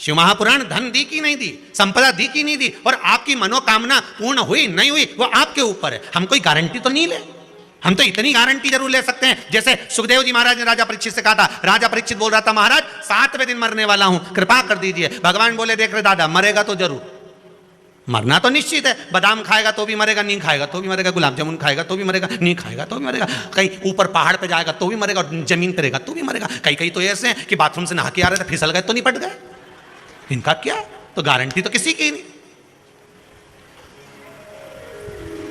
शिव महापुराण धन दी कि नहीं दी, संपदा दी कि नहीं दी, और आपकी मनोकामना पूर्ण हुई नहीं हुई वो आपके ऊपर है। हम कोई गारंटी तो नहीं ले, हम तो इतनी गारंटी जरूर ले सकते हैं जैसे सुखदेव जी महाराज ने राजा परीक्षित से कहा था। राजा परीक्षित बोल रहा था महाराज 7वें दिन मरने वाला हूं, कृपा कर दीजिए। भगवान बोले देख रहे दादा, मरेगा तो जरूर, मरना तो निश्चित है। बादाम खाएगा तो भी मरेगा, नहीं खाएगा तो भी मरेगा, गुलाब जामुन खाएगा तो भी मरेगा, नहीं खाएगा तो भी मरेगा, कहीं ऊपर पहाड़ पे जाएगा तो भी मरेगा, और जमीन पे रहेगा तो भी मरेगा। कई कई तो ऐसे हैं कि बाथरूम से नहा के आ रहे थे, फिसल गए तो नहीं पट गए। इनका क्या, तो गारंटी तो किसी की नहीं।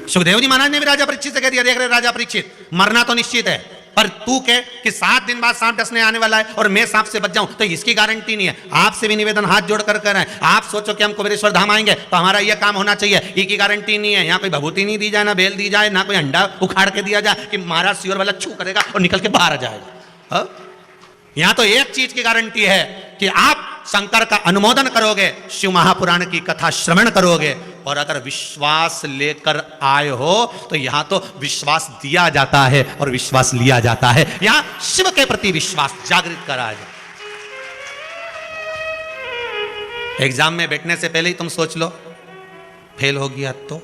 सुखदेव जी महाराज ने भी राजा परीक्षित से कह दिया, देख रहे राजा परीक्षित, मरना तो निश्चित है, पर तू कह कि 7 दिन बाद सांप डसने आने वाला है और मैं सांप से बच जाऊं, तो इसकी गारंटी नहीं है। आपसे भी निवेदन हाथ जोड़ कर रहे हैं, आप सोचो कि हम कुबेरेश्वर धाम आएंगे तो हमारा यह काम होना चाहिए, ये की गारंटी नहीं है। यहाँ कोई भभूति नहीं दी जाए, ना बेल दी जाए, ना कोई अंडा उखाड़ के दिया जाए कि महाराज सियोर वाला छू करेगा और निकल के बाहर आ जाएगा। यहां तो एक चीज की गारंटी है कि आप शंकर का अनुमोदन करोगे, शिव महापुराण की कथा श्रवण करोगे, और अगर विश्वास लेकर आए हो तो यहां तो विश्वास दिया जाता है और विश्वास लिया जाता है। यहां शिव के प्रति विश्वास जागृत कराया जाए। एग्जाम में बैठने से पहले ही तुम सोच लो, फेल हो गया तो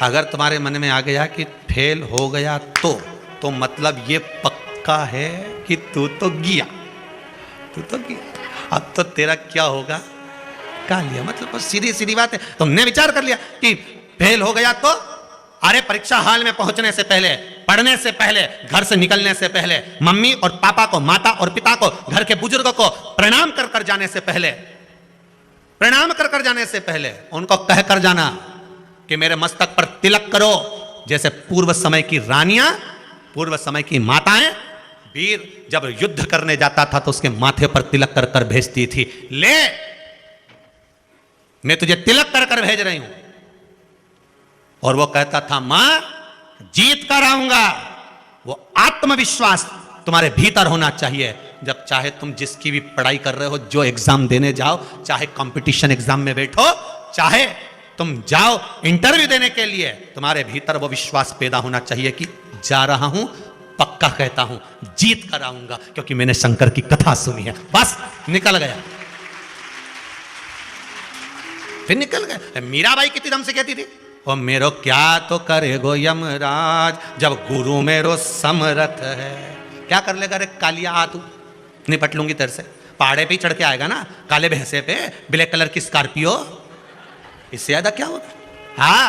अगर तुम्हारे मन में आ गया कि फेल हो गया तो मतलब ये पक्का है कि तू तो गया। अब तो तेरा क्या होगा, का लिया, मतलब सीधी सीधी बात है। तुमने विचार कर लिया कि फेल हो गया तो अरे परीक्षा हॉल में पहुंचने से पहले, पढ़ने से पहले, घर से निकलने से पहले मम्मी और पापा को, माता और पिता को, घर के बुजुर्गों को प्रणाम कर कर जाने से पहले, प्रणाम कर कर जाने से पहले उनको कह कर जाना कि मेरे मस्तक पर तिलक करो, जैसे पूर्व समय की रानियां, पूर्व समय की माताएं वीर जब युद्ध करने जाता था तो उसके माथे पर तिलक कर कर भेजती थी, ले मैं तुझे तिलक कर कर भेज रही हूं। और वो कहता था मां जीत कर आऊंगा। वो आत्मविश्वास तुम्हारे भीतर होना चाहिए। जब चाहे तुम जिसकी भी पढ़ाई कर रहे हो, जो एग्जाम देने जाओ, चाहे कंपटीशन एग्जाम में बैठो, चाहे तुम जाओ इंटरव्यू देने के लिए, तुम्हारे भीतर वो विश्वास पैदा होना चाहिए कि जा रहा हूं, पक्का कहता हूं जीत कर आऊंगा, क्योंकि मैंने शंकर की कथा सुनी है। बस निकल गया, फिर निकल गए। मीराबाई कितनी दम से कहती थी, ओ मेरो क्या तो करेगो यमराज, जब गुरु मेरो समरथ है। क्या कर लेगा रे कालिया, आ तू निपट लूंगी तेरे से। पहाड़े पे ही चढ़ के आएगा ना, काले भैंसे पे, ब्लैक कलर की स्कॉर्पियो, इससे ज्यादा क्या होगा। हाँ,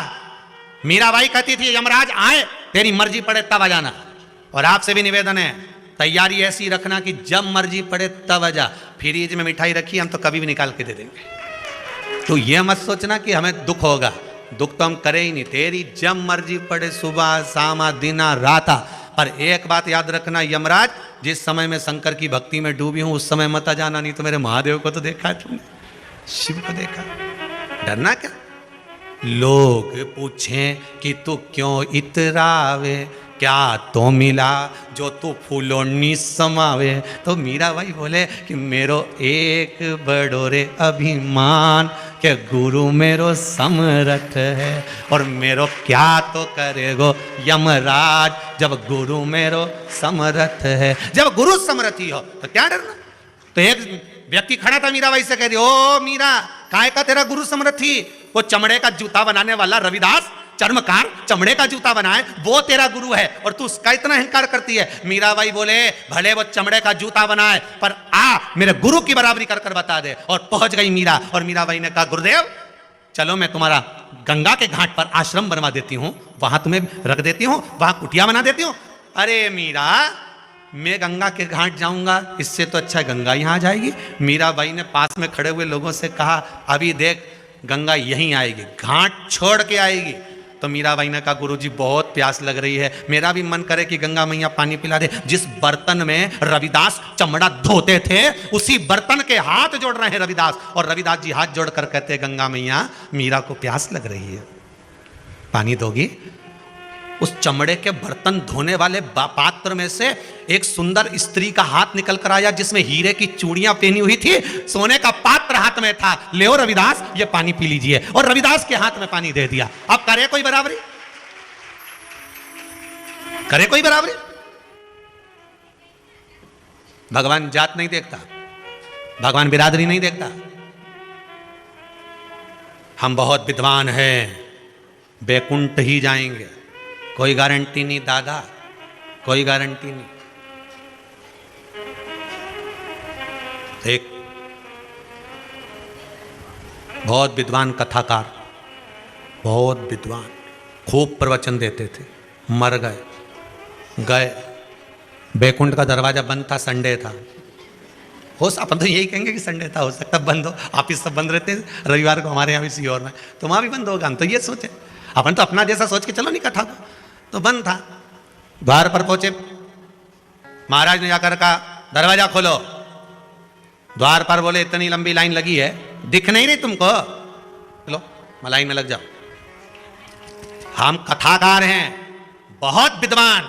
मीराबाई कहती थी यमराज आए, तेरी मर्जी पड़े तब आ जाना। और आपसे भी निवेदन है, तैयारी ऐसी रखना कि जब मर्जी पड़े तब आ जा। फ्रिज में मिठाई रखी, हम तो कभी भी निकाल के दे देंगे। तो ये मत सोचना कि हमें दुख होगा, दुख तो हम करे ही नहीं। तेरी जब मर्जी पड़े, सुबह शाम दिना राता। पर एक बात याद रखना यमराज, जिस समय में शंकर की भक्ति में डूबी हूं उस समय मत जाना, नहीं तो मेरे महादेव को तो देखा है तुमने, शिव को देखा, डरना क्या। लोग पूछें कि तू क्यों इतरावे, क्या तो मिला जो तू फूलों समावे। तो मीराबाई बोले कि मेरो एक बड़ो रे अभिमान, के गुरु मेरो समरथ है, और मेरो क्या तो करेगो यमराज, जब गुरु मेरो समरथ है। जब गुरु समरथी हो तो क्या डरना। तो एक व्यक्ति खड़ा था, मीराबाई से कह दिया, ओ मीरा काय का तेरा गुरु समरथी, वो चमड़े का जूता बनाने वाला रविदास चर्मकार चमड़े का जूता बनाए, वो तेरा गुरु है, और तू उसका इतना अहंकार करती है। मीराबाई बोले भले वो चमड़े का जूता बनाए, पर आ मेरे गुरु की बराबरी कर कर बता दे। और पहुंच गई मीरा, और मीराबाई ने कहा गुरुदेव चलो मैं तुम्हारा गंगा के घाट पर आश्रम बनवा देती हूँ, वहां तुम्हें रख देती हूँ, वहां कुटिया बना देती हूँ। अरे मीरा, मैं गंगा के घाट जाऊंगा, इससे तो अच्छा गंगा यहाँ आ जाएगी। मीराबाई ने पास में खड़े हुए लोगों से कहा अभी देख गंगा यहीं आएगी, घाट छोड़ के आएगी। तो मीराबाई ने कहा गुरुजी बहुत प्यास लग रही है, मेरा भी मन करे कि गंगा मैया पानी पिला दे। जिस बर्तन में रविदास चमड़ा धोते थे उसी बर्तन के हाथ जोड़ रहे हैं रविदास, और रविदास जी हाथ जोड़कर कहते हैं गंगा मैया मीरा को प्यास लग रही है, पानी दोगी। उस चमड़े के बर्तन धोने वाले पात्र में से एक सुंदर स्त्री का हाथ निकल कर आया, जिसमें हीरे की चूड़ियां पहनी हुई थी, सोने का पात्र हाथ में था। ले रविदास ये पानी पी लीजिए, और रविदास के हाथ में पानी दे दिया। अब करे कोई बराबरी, करे कोई बराबरी। भगवान जात नहीं देखता, भगवान बिरादरी नहीं देखता। हम बहुत विद्वान हैं, बैकुंठ ही जाएंगे, कोई गारंटी नहीं दादा, कोई गारंटी नहीं। एक बहुत विद्वान कथाकार, बहुत विद्वान, खूब प्रवचन देते थे, मर गए। बैकुंठ का दरवाजा बंद था, संडे था। अपन तो यही कहेंगे कि संडे था, हो सकता बंद हो, ऑफिस सब बंद रहते हैं रविवार को, हमारे यहाँ भी सीहोर में, तो वहाँ भी बंद होगा। हम तो ये सोचे, अपन तो अपना जैसा सोच के चलो नहीं कथा को, तो बंद था। द्वार पर पहुंचे, महाराज ने जाकर कहा दरवाजा खोलो। द्वार पर बोले इतनी लंबी लाइन लगी है, दिख नहीं रही तुमको, लो लाइन में लग जाओ। हम कथाकार हैं, बहुत विद्वान,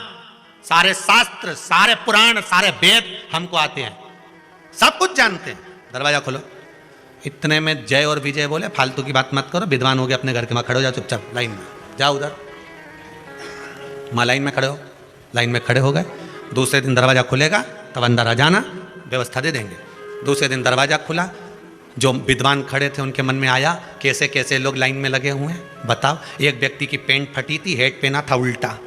सारे शास्त्र, सारे पुराण, सारे वेद हमको आते हैं, सब कुछ जानते हैं, दरवाजा खोलो। इतने में जय और विजय बोले फालतू की बात मत करो, विद्वान हो गए अपने घर के, वहां खड़े हो जाओ चुपचाप, लाइन में जाओ उधर। मां लाइन में खड़े हो, लाइन में खड़े हो गए। दूसरे दिन दरवाजा खुलेगा तब अंदर आ जाना, व्यवस्था दे देंगे। दूसरे दिन दरवाजा खुला, जो विद्वान खड़े थे उनके मन में आया कैसे कैसे लोग लाइन में लगे हुए हैं, बताओ। एक व्यक्ति की पेंट फटी थी, हेड पहना था उल्टा,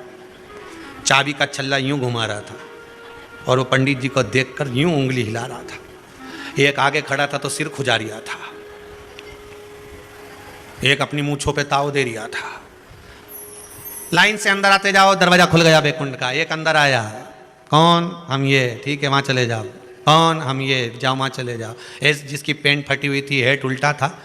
चाबी का छल्ला यूं घुमा रहा था और वो पंडित जी को देखकर यूं उंगली हिला रहा था। एक आगे खड़ा था तो सिर खुजा रिया था, एक अपनी मूंछों पे ताव दे रिया था। लाइन से अंदर आते जाओ, दरवाजा खुल गया बैकुंठ का। एक अंदर आया, कौन? हम ये, ठीक है वहां चले जाओ। कौन? हम ये, जाओ वहां चले जाओ। जिसकी पेंट फटी हुई थी, हेड उल्टा था,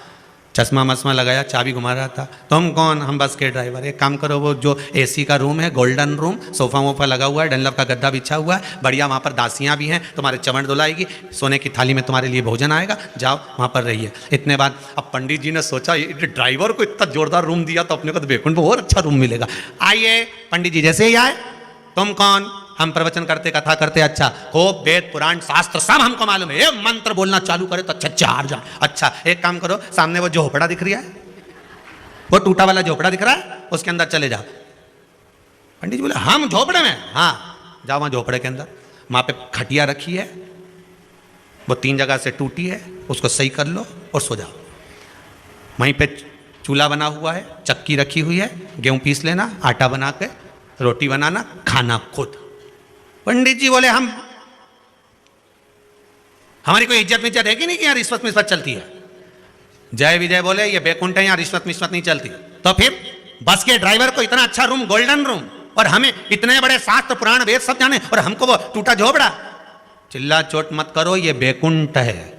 चश्मा मस्मा लगाया, चाबी घुमा रहा था। तुम कौन? हम बस के ड्राइवर। एक काम करो, वो जो एसी का रूम है, गोल्डन रूम, सोफा वोफा लगा हुआ है, डनलप का गद्दा बिछा हुआ है, बढ़िया, वहाँ पर दासियाँ भी हैं, तुम्हारे चमड़ धुलाएगी, सोने की थाली में तुम्हारे लिए भोजन आएगा, जाओ वहाँ पर रहिए। इतने बाद अब पंडित जी ने सोचा ड्राइवर को इतना जोरदार रूम दिया तो अपने को तो बैकुंठ में और अच्छा रूम मिलेगा। आइए, पंडित जी जैसे ही आए, तुम कौन? हम प्रवचन करते, कथा करते, अच्छा खूब वेद पुराण शास्त्र सब हमको मालूम है, ये मंत्र बोलना चालू करे तो अच्छा चार जा। अच्छा एक काम करो, सामने वो झोपड़ा दिख रहा है, वो टूटा वाला झोपड़ा दिख रहा है, उसके अंदर चले जाओ। पंडित जी बोले हम झोपड़े में? हाँ जाओ वहां झोपड़े के अंदर, वहां पे खटिया रखी है, वो 3 जगह से टूटी है, उसको सही कर लो और सो जाओ। वहीं पे चूल्हा बना हुआ है, चक्की रखी हुई है, गेहूं पीस लेना, आटा बना के रोटी बनाना, खाना खुद। पंडित जी बोले हमारी कोई इज्जत मिज्जत है कि नहीं कि यहाँ रिश्वत मिश्वत चलती है? जय विजय बोले ये बैकुंठ है, यहाँ रिश्वत मिश्वत नहीं चलती। तो फिर बस के ड्राइवर को इतना अच्छा रूम, गोल्डन रूम, और हमें इतने बड़े शास्त्र पुराण वेद सब जाने, और हमको वो टूटा झोपड़ा। चिल्ला चोट मत करो, ये बैकुंठ है।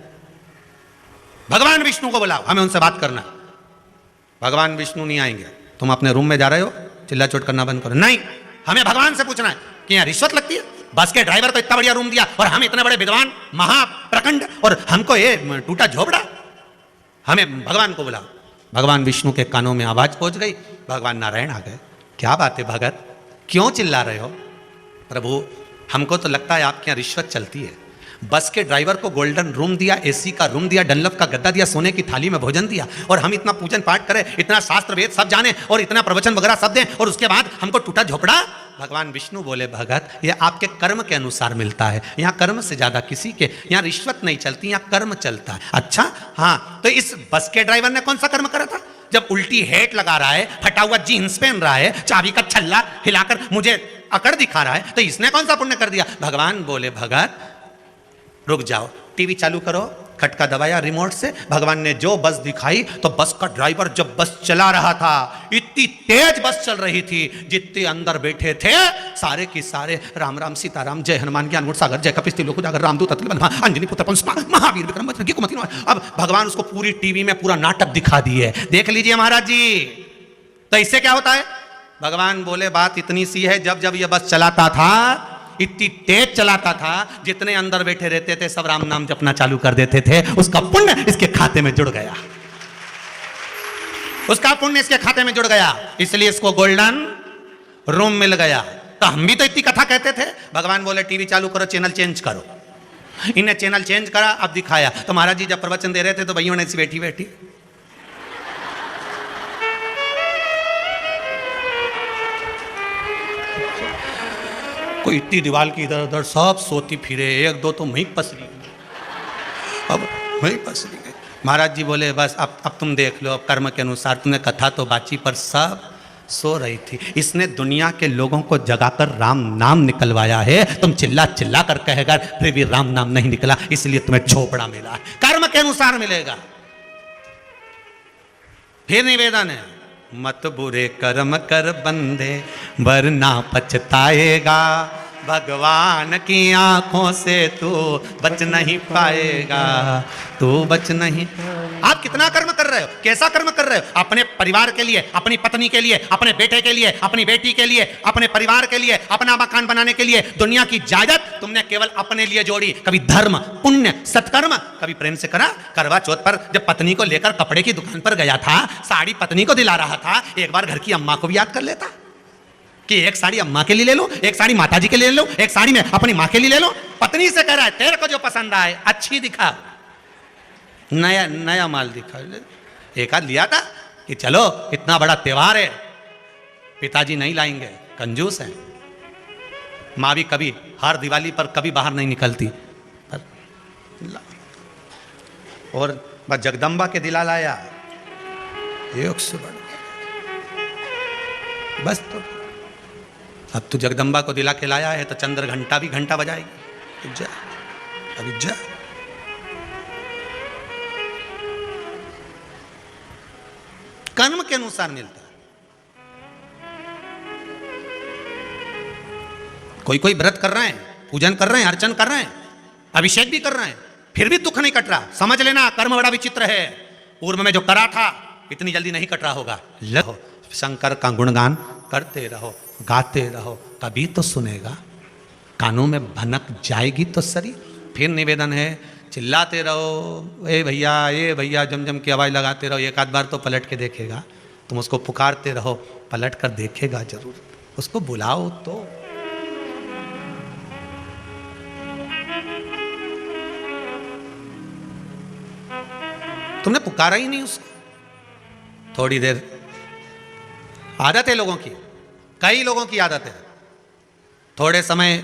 भगवान विष्णु को बुलाओ, हमें उनसे बात करना। भगवान विष्णु नहीं आएंगे, तुम अपने रूम में जा रहे हो, चिल्ला चोट करना बंद करो। नहीं, हमें भगवान से पूछना है कि यहाँ रिश्वत लगती है? बस के ड्राइवर को इतना बढ़िया रूम दिया और हम इतने बड़े विद्वान महाप्रखंड, और हमको ये टूटा झोपड़ा। हमें भगवान को बुलाओ। भगवान विष्णु के कानों में आवाज पहुंच गई, भगवान नारायण आ गए। क्या बात है भगत, क्यों चिल्ला रहे हो? प्रभु हमको तो लगता है आपके यहाँ रिश्वत चलती है। बस के ड्राइवर को गोल्डन रूम दिया, एसी का रूम दिया, डनलप का गद्दा दिया, सोने की थाली में भोजन दिया, और हम इतना पूजन पाठ करें, इतना शास्त्र वेद सब जाने, और इतना प्रवचन वगैरह सब दें, और उसके बाद हमको टूटा झोपड़ा। भगवान विष्णु बोले भगत ये आपके कर्म के अनुसार मिलता है, यहाँ कर्म से ज्यादा किसी के यहाँ रिश्वत नहीं चलती, यहाँ कर्म चलता है। अच्छा हाँ, तो इस बस के ड्राइवर ने कौन सा कर्म करा था? जब उल्टी हेट लगा रहा है, फटा हुआ जीन्स पहन रहा है, चाबी का छल्ला हिलाकर मुझे अकड़ दिखा रहा है, तो इसने कौन सा पुण्य कर दिया? भगवान बोले भगत रुक जाओ, टीवी चालू करो। खटका दबाया रिमोट से, भगवान ने जो बस दिखाई, तो बस का ड्राइवर जब बस चला रहा था, इतनी तेज बस चल रही थी, जितने अंदर बैठे थे सारे की सारे राम राम सीताराम, जय हनुमान ज्ञान गुण सागर, जय कपिस्ती लोक उजागर, रामदूत अतुल बल अंजनी पुत्र पंच महावीर विक्रम बजरंगी कुमति। अब भगवान उसको पूरी टीवी में पूरा नाटक दिखा दिए, देख लीजिए महाराज जी। तो इससे क्या होता है? भगवान बोले बात इतनी सी है, जब जब यह बस चलाता था, इतनी तेज चलाता था, जितने अंदर बैठे रहते थे सब राम नाम जपना चालू कर देते थे, उसका पुण्य इसके खाते में जुड़ गया, उसका पुण्य इसके खाते में जुड़ गया, इसलिए इसको गोल्डन रूम मिल गया। तो हम भी तो इतनी कथा कहते थे। भगवान बोले टीवी चालू करो, चैनल चेंज करो। इन्हें चैनल चेंज करा, अब दिखाया। तो महाराज जी जब प्रवचन दे रहे थे तो भैया ने ऐसी बैठी बैठी कोई इतनी दीवार की इधर उधर सब सोती फिरे, एक दो तो वहीं पसरी। अब वही पसली गई। महाराज जी बोले बस अब तुम देख लो, अब कर्म के अनुसार। तुमने कथा तो बाची पर सब सो रही थी। इसने दुनिया के लोगों को जगाकर राम नाम निकलवाया है। तुम चिल्ला चिल्ला कर कहेगा फिर भी राम नाम नहीं निकला, इसलिए तुम्हें झोपड़ा मिला है। कर्म के अनुसार मिलेगा। फिर निवेदन है, मत बुरे कर्म कर बंदे वरना पछताएगा। भगवान की आंखों से तू बच नहीं पाएगा, तू बच नहीं। आप कितना कर्म कर रहे हो, कैसा कर्म कर रहे हो? अपने परिवार के लिए, अपनी पत्नी के लिए, अपने बेटे के लिए, अपनी बेटी के लिए, अपने परिवार के लिए, अपना मकान बनाने के लिए। दुनिया की जायदाद तुमने केवल अपने लिए जोड़ी। कभी धर्म, पुण्य, सत्कर्म कभी प्रेम से करा? करवा चौथ पर जब पत्नी को लेकर कपड़े की दुकान पर गया था, साड़ी पत्नी को दिला रहा था, एक बार घर की अम्मा को भी याद कर लेता कि एक साड़ी अम्मा के लिए ले लो, एक साड़ी माताजी के लिए ले लो, एक साड़ी में अपनी माँ के लिए ले लो। पत्नी से कह रहा है तेरे को जो पसंद आए अच्छी दिखा, नया नया माल दिखा। एक आध लिया था कि चलो इतना बड़ा त्योहार है, पिताजी नहीं लाएंगे, कंजूस है। माँ भी कभी हर दिवाली पर कभी बाहर नहीं निकलती। और बस जगदम्बा के दिला लाया, एक से बढ़ बस। तो अब तू जगदम्बा को दिला के लाया है तो चंद्र घंटा भी घंटा बजाएगी। जा अभी जा। कर्म के अनुसार मिलता है। कोई कोई व्रत कर रहे हैं, पूजन कर रहे हैं, अर्चन कर रहे हैं, अभिषेक भी कर रहे हैं, फिर भी दुख नहीं कट रहा। समझ लेना कर्म बड़ा विचित्र है। पूर्व में जो करा था इतनी जल्दी नहीं कट रहा होगा। लो शंकर का गुणगान करते रहो, गाते रहो, तभी तो सुनेगा। कानों में भनक जाएगी तो सरी। फिर निवेदन है, चिल्लाते रहो ए भैया जम जम की आवाज़ लगाते रहो। एक आध बार तो पलट के देखेगा। तुम उसको पुकारते रहो, पलट कर देखेगा जरूर। उसको बुलाओ तो। तुमने पुकारा ही नहीं उसको। थोड़ी देर, आदत है लोगों की, कई लोगों की आदत है। थोड़े समय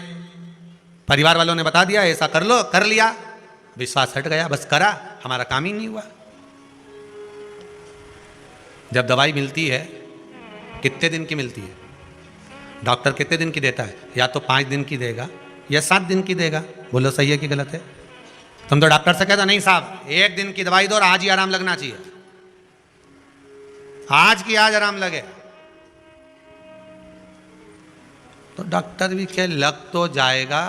परिवार वालों ने बता दिया ऐसा कर लो, कर लिया, विश्वास हट गया, बस करा, हमारा काम ही नहीं हुआ। जब दवाई मिलती है कितने दिन की मिलती है? डॉक्टर कितने दिन की देता है? या तो 5 दिन की देगा या 7 दिन की देगा। बोलो सही है कि गलत है? तुम तो डॉक्टर से कहता नहीं साहब 1 दिन की दवाई दो और आज ही आराम लगना चाहिए, आज की आज आराम लगे। तो डॉक्टर भी क्या लग तो जाएगा,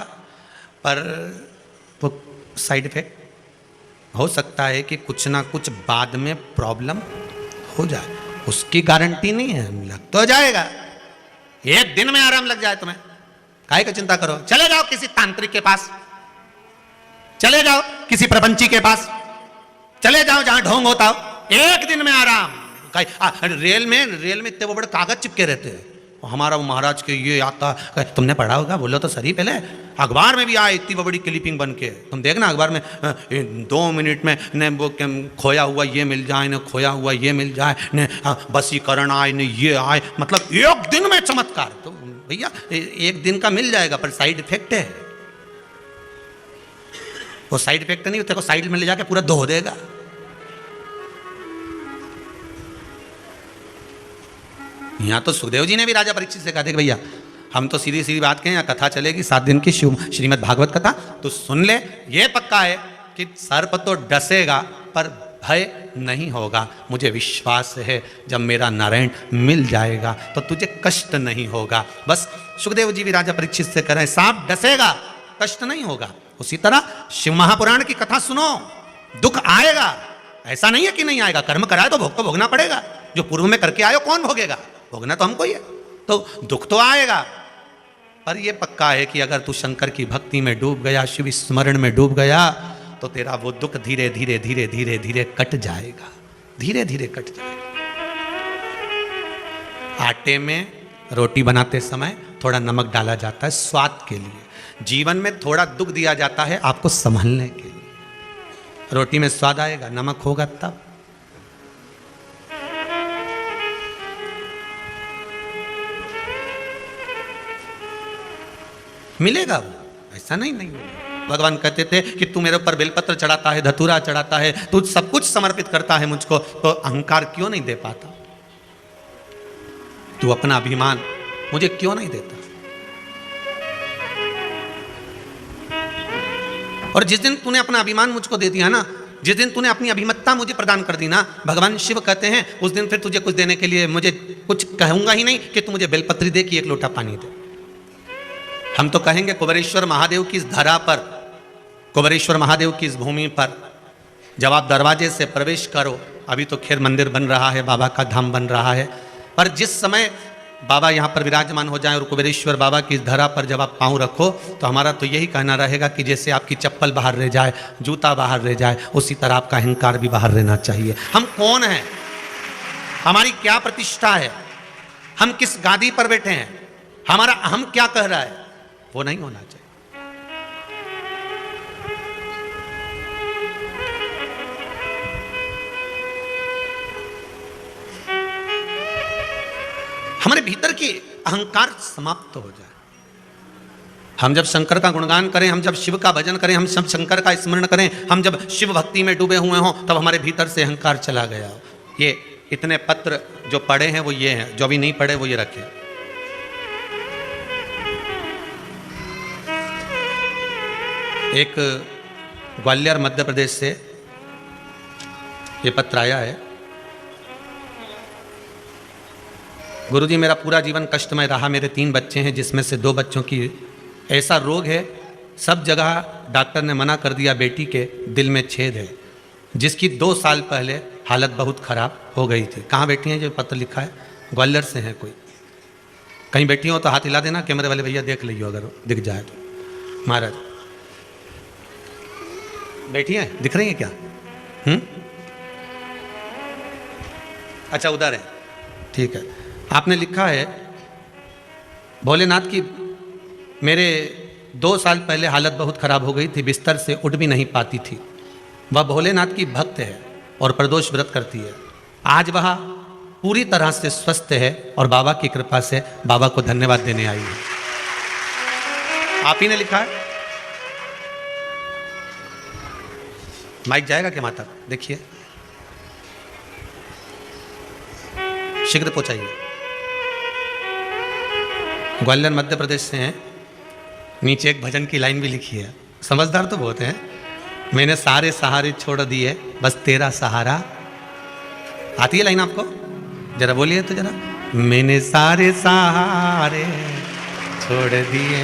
पर वो साइड इफेक्ट हो सकता है कि कुछ ना कुछ बाद में प्रॉब्लम हो जाए, उसकी गारंटी नहीं है। लग तो जाएगा, 1 दिन में आराम लग जाए तुम्हें, काहे की चिंता करो? चले जाओ किसी तांत्रिक के पास, चले जाओ किसी प्रपंची के पास, चले जाओ जहां ढोंग होता हो, 1 दिन में आराम। रेल में इतने बड़े कागज चिपके रहते हैं, हमारा वो महाराज के ये आता, तुमने पढ़ा होगा, बोलो तो सही। पहले अखबार में भी आए इतनी बड़ी क्लिपिंग बन के, तुम देखना अखबार में 2 मिनट में ने वो खोया हुआ ये मिल जाए, न खोया हुआ ये मिल जाए, न बसीकरण आए, न ये आए, मतलब 1 दिन में चमत्कार। तो भैया 1 दिन का मिल जाएगा, पर साइड इफेक्ट है। वो साइड इफेक्ट नहीं, तेरे को साइड में ले जाके पूरा धो देगा। यहाँ तो सुखदेव जी ने भी राजा परीक्षित से कहा था कि भैया हम तो सीधी सीधी बात कहें, यहाँ कथा चलेगी 7 दिन की श्रीमद् भागवत कथा, तो सुन ले। ये पक्का है कि सर्प तो डसेगा पर भय नहीं होगा। मुझे विश्वास है जब मेरा नारायण मिल जाएगा तो तुझे कष्ट नहीं होगा। बस सुखदेव जी भी राजा परीक्षित से कह रहे हैं सांप डसेगा, कष्ट नहीं होगा। उसी तरह शिव महापुराण की कथा सुनो, दुख आएगा, ऐसा नहीं है कि नहीं आएगा। कर्म कराए तो भोग तो भोगना पड़ेगा। जो पूर्व में करके आयो कौन भोगेगा? भोगना तो हमको ही है। तो दुख तो आएगा, पर यह पक्का है कि अगर तू शंकर की भक्ति में डूब गया, शिव स्मरण में डूब गया, तो तेरा वो दुख धीरे धीरे धीरे धीरे धीरे कट जाएगा, धीरे धीरे कट जाएगा। आटे में रोटी बनाते समय थोड़ा नमक डाला जाता है स्वाद के लिए। जीवन में थोड़ा दुख दिया जाता है आपको संभलने के लिए। रोटी में स्वाद आएगा, नमक होगा तब। मिलेगा वो, ऐसा नहीं मिलेगा। भगवान कहते थे कि तू मेरे ऊपर बेलपत्र चढ़ाता है, धतूरा चढ़ाता है, तू सब कुछ समर्पित करता है मुझको, तो अहंकार क्यों नहीं दे पाता? तू अपना अभिमान मुझे क्यों नहीं देता? और जिस दिन तूने अपना अभिमान मुझको दे दिया ना, जिस दिन तूने अपनी अभिमतता मुझे प्रदान कर दी ना, भगवान शिव कहते हैं उस दिन फिर तुझे कुछ देने के लिए मुझे कुछ कहूंगा ही नहीं कि तू मुझे बेलपत्री दे कि एक लोटा पानी दे। हम तो कहेंगे कुबेरेश्वर महादेव की इस धरा पर, कुबेरेश्वर महादेव की इस भूमि पर जब आप दरवाजे से प्रवेश करो, अभी तो खैर मंदिर बन रहा है, बाबा का धाम बन रहा है, पर जिस समय बाबा यहाँ पर विराजमान हो जाए और कुबेरेश्वर बाबा की इस धरा पर जब आप पाँव रखो, तो हमारा तो यही कहना रहेगा कि जैसे आपकी चप्पल बाहर रह जाए, जूता बाहर रह जाए, उसी तरह आपका अहंकार भी बाहर रहना चाहिए। हम कौन हैं, हमारी क्या प्रतिष्ठा है, हम किस गादी पर बैठे हैं, हमारा अहम क्या कह रहा है, वो नहीं होना चाहिए। हमारे भीतर की अहंकार समाप्त हो जाए। हम जब शंकर का गुणगान करें, हम जब शिव का भजन करें, हम सब शंकर का स्मरण करें, हम जब शिव भक्ति में डूबे हुए हों, तब हमारे भीतर से अहंकार चला गया हो। ये इतने पत्र जो पढ़े हैं वो ये हैं, जो अभी नहीं पढ़े वो ये रखें। एक ग्वालियर मध्य प्रदेश से ये पत्र आया है। गुरुजी, मेरा पूरा जीवन कष्टमय रहा। मेरे 3 बच्चे हैं, जिसमें से 2 बच्चों की ऐसा रोग है, सब जगह डॉक्टर ने मना कर दिया, बेटी के दिल में छेद है, जिसकी 2 साल पहले हालत बहुत ख़राब हो गई थी। कहाँ बैठी हैं जो पत्र लिखा है? ग्वालियर से हैं कोई। कहीं बैठी हो तो हाथ हिला देना, कैमरे वाले भैया देख लीजिए अगर दिख जाए तो। महाराज बैठी हैं, दिख रही हैं क्या? अच्छा उधर है, ठीक है। आपने लिखा है, भोलेनाथ की मेरे 2 साल पहले हालत बहुत ख़राब हो गई थी, बिस्तर से उठ भी नहीं पाती थी। वह भोलेनाथ की भक्त है और प्रदोष व्रत करती है। आज वह पूरी तरह से स्वस्थ है और बाबा की कृपा से बाबा को धन्यवाद देने आई है। आप ही ने लिखा है। माइक जाएगा क्या माता? देखिए, शीघ्र पहुंचाइए। ग्वालियर मध्य प्रदेश से हैं। नीचे एक भजन की लाइन भी लिखी है, समझदार तो बहुत हैं। मैंने सारे सहारे छोड़ दिए, बस तेरा सहारा। आती है लाइन आपको? जरा बोलिए तो जरा। मैंने सारे सहारे छोड़ दिए,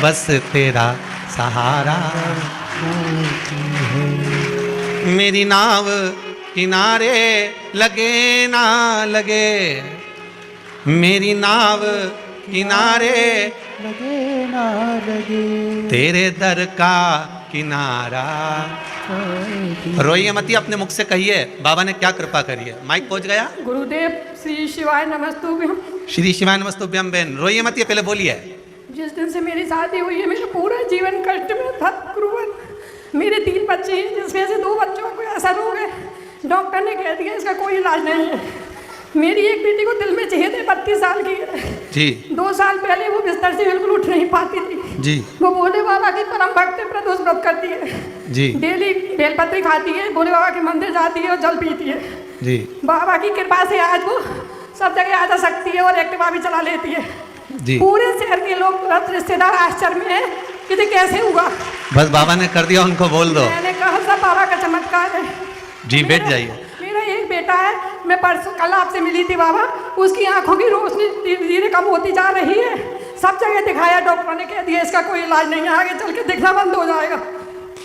बस तेरा सहारा। मेरी नाव किनारे लगे ना लगे, मेरी नाव किनारे लगे ना लगे, तेरे दर का किनारा। रोइए मती, अपने मुख से कहिए बाबा ने क्या कृपा करी है। माइक पहुंच गया? गुरुदेव श्री शिवाय नमस्तुभ्यम। श्री शिवाय नमस्तुभ्यम। बहन रोइए मती, पहले बोलिए। जिस दिन से मेरी शादी हुई है, मेरा पूरा जीवन कष्ट में था गुरुवर। मेरे 3 बच्चे हैं, जिसमें से 2 बच्चों को ऐसा रोग है, डॉक्टर ने कह दिया इसका कोई इलाज नहीं है। मेरी एक बेटी को दिल में छेद है, 32 साल की है जी। 2 साल पहले वो बिस्तर से बिल्कुल उठ नहीं पाती थी जी। वो भोले बाबा की परम भक्त प्रदोष व्रत करती है जी। डेली बेलपत्री खाती है, भोले बाबा के मंदिर जाती है और जल पीती है जी। बाबा की कृपा से आज वो सब जगह आ जा सकती है और एक्टिवा भी चला लेती है जी। पूरे शहर के लोग, रिश्तेदार आश्चर्य में है कि कैसे हुआ। बस बाबा ने कर दिया, उनको बोल दो। मैंने कहा सब बाबा का चमत्कार है जी। बैठ जाइए। मेरा एक बेटा है, मैं परसों कल आपसे मिली थी बाबा, उसकी आंखों की रोशनी धीरे धीरे कम होती जा रही है। सब जगह दिखाया, डॉक्टर ने कह दिया इसका कोई इलाज नहीं है, आगे चल के दिखना बंद हो जाएगा।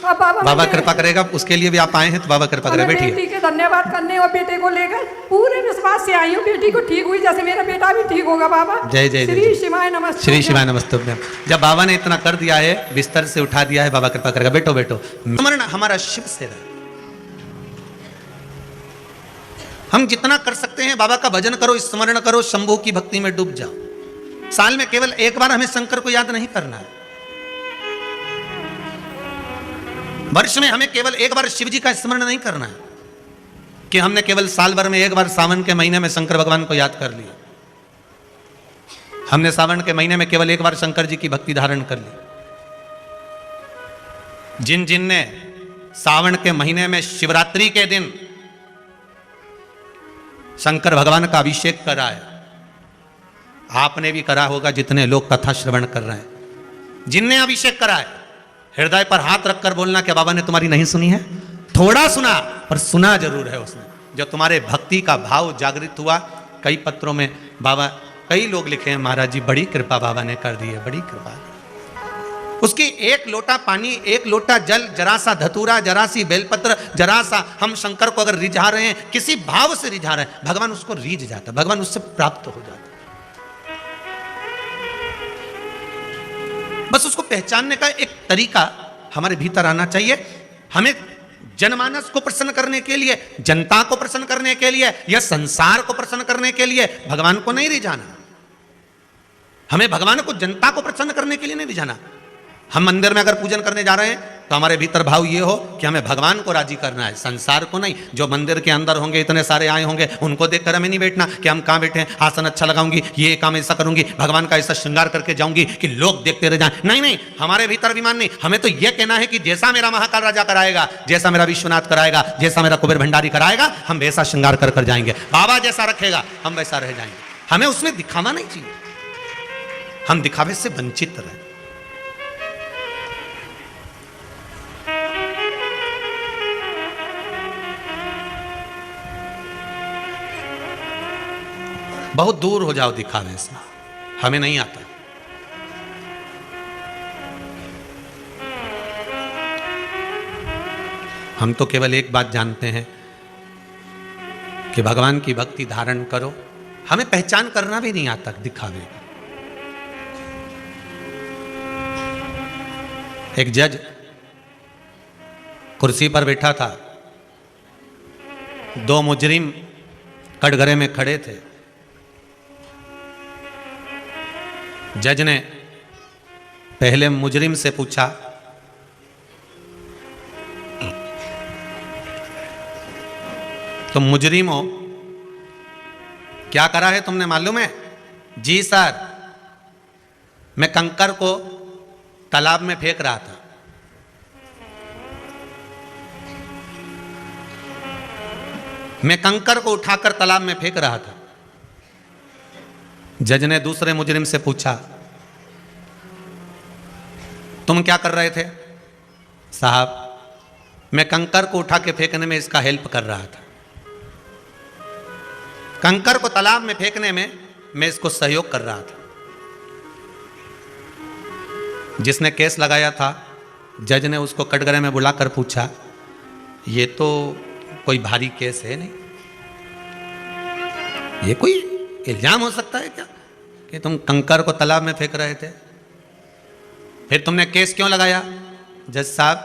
अब बाबा कृपा करेगा, उसके लिए भी आप आए हैं तो बाबा कृपा करेगा। बैठिए। बेटी के धन्यवाद करने और बेटे को लेकर पूरे विश्वास से आई हूँ, बेटी को ठीक हुई जैसे मेरा बेटा भी ठीक होगा बाबा। जय जय श्री शिवाय नमस्ते। श्री शिवाय नमस्ते। जब बाबा ने इतना कर दिया है, बिस्तर से उठा दिया है, बाबा कृपा करेगा। बैठो बैठो। स्मरण हमारा शिव से रहे। हम जितना कर सकते हैं बाबा का भजन करो, स्मरण करो, शंभू की भक्ति में डूब जाओ। साल में केवल एक बार हमें शंकर को याद नहीं करना है, वर्ष में हमें केवल एक बार शिव जी का स्मरण नहीं करना है कि हमने केवल साल भर में एक बार सावन के महीने में शंकर भगवान को याद कर लिया। हमने सावन के महीने में केवल एक बार शंकर जी की भक्ति धारण कर ली। जिन जिन ने सावन के महीने में शिवरात्रि के दिन शंकर भगवान का अभिषेक करा है, आपने भी करा होगा जितने लोग कथा श्रवण कर रहे हैं, जिनने अभिषेक करा है, हृदय पर हाथ रखकर बोलना कि बाबा ने तुम्हारी नहीं सुनी है। थोड़ा सुना पर सुना जरूर है उसने। जो तुम्हारे भक्ति का भाव जागृत हुआ, कई पत्रों में बाबा, कई लोग लिखे हैं महाराज जी बड़ी कृपा बाबा ने कर दी है, बड़ी कृपा। उसकी एक लोटा पानी, एक लोटा जल, जरा सा धतूरा, जरा सी बेलपत्र, जरा सा हम शंकर को अगर रिझा रहे हैं, किसी भाव से रिझा रहे हैं, भगवान उसको रीझ जाता, भगवान उससे प्राप्त हो जाता। बस उसको पहचानने का एक तरीका हमारे भीतर आना चाहिए। हमें जनमानस को प्रसन्न करने के लिए, जनता को प्रसन्न करने के लिए या संसार को प्रसन्न करने के लिए भगवान को नहीं रिझाना। हमें भगवान को, जनता को प्रसन्न करने के लिए नहीं रिझाना। हम मंदिर में अगर पूजन करने जा रहे हैं तो हमारे भीतर भाव ये हो कि हमें भगवान को राजी करना है, संसार को नहीं। जो मंदिर के अंदर होंगे, इतने सारे आए होंगे, उनको देखकर हमें नहीं बैठना कि हम कहाँ बैठे हैं, आसन अच्छा लगाऊंगी, ये काम ऐसा करूंगी, भगवान का ऐसा श्रृंगार करके जाऊंगी कि लोग देखते रह जाएं। नहीं नहीं, हमारे भीतर अभिमान नहीं। हमें तो यह कहना है कि जैसा मेरा महाकाल राजा कराएगा, जैसा मेरा विश्वनाथ कराएगा, जैसा मेरा कुबेर भंडारी कराएगा, हम वैसा श्रृंगार कर कर जाएंगे। बाबा जैसा रखेगा हम वैसा रह जाएंगे। हमें उसमें दिखावा नहीं चाहिए, हम दिखावे से वंचित रहे। बहुत दूर हो जाओ दिखावे से, हमें नहीं आता। हम तो केवल एक बात जानते हैं कि भगवान की भक्ति धारण करो। हमें पहचान करना भी नहीं आता दिखावे। एक जज कुर्सी पर बैठा था, दो मुजरिम कटघरे में खड़े थे। जज ने पहले मुजरिम से पूछा, तुम मुजरिम हो, क्या करा है तुमने मालूम है? जी सर, मैं कंकर को तालाब में फेंक रहा था। मैं कंकर को उठाकर तालाब में फेंक रहा था। जज ने दूसरे मुजरिम से पूछा, तुम क्या कर रहे थे? साहब, मैं कंकर को उठा के फेंकने में इसका हेल्प कर रहा था। कंकर को तालाब में फेंकने में मैं इसको सहयोग कर रहा था। जिसने केस लगाया था, जज ने उसको कटघरे में बुलाकर पूछा, ये तो कोई भारी केस है नहीं, ये कोई इल्जाम हो सकता है क्या कि तुम कंकर को तालाब में फेंक रहे थे? फिर तुमने केस क्यों लगाया? जज साहब,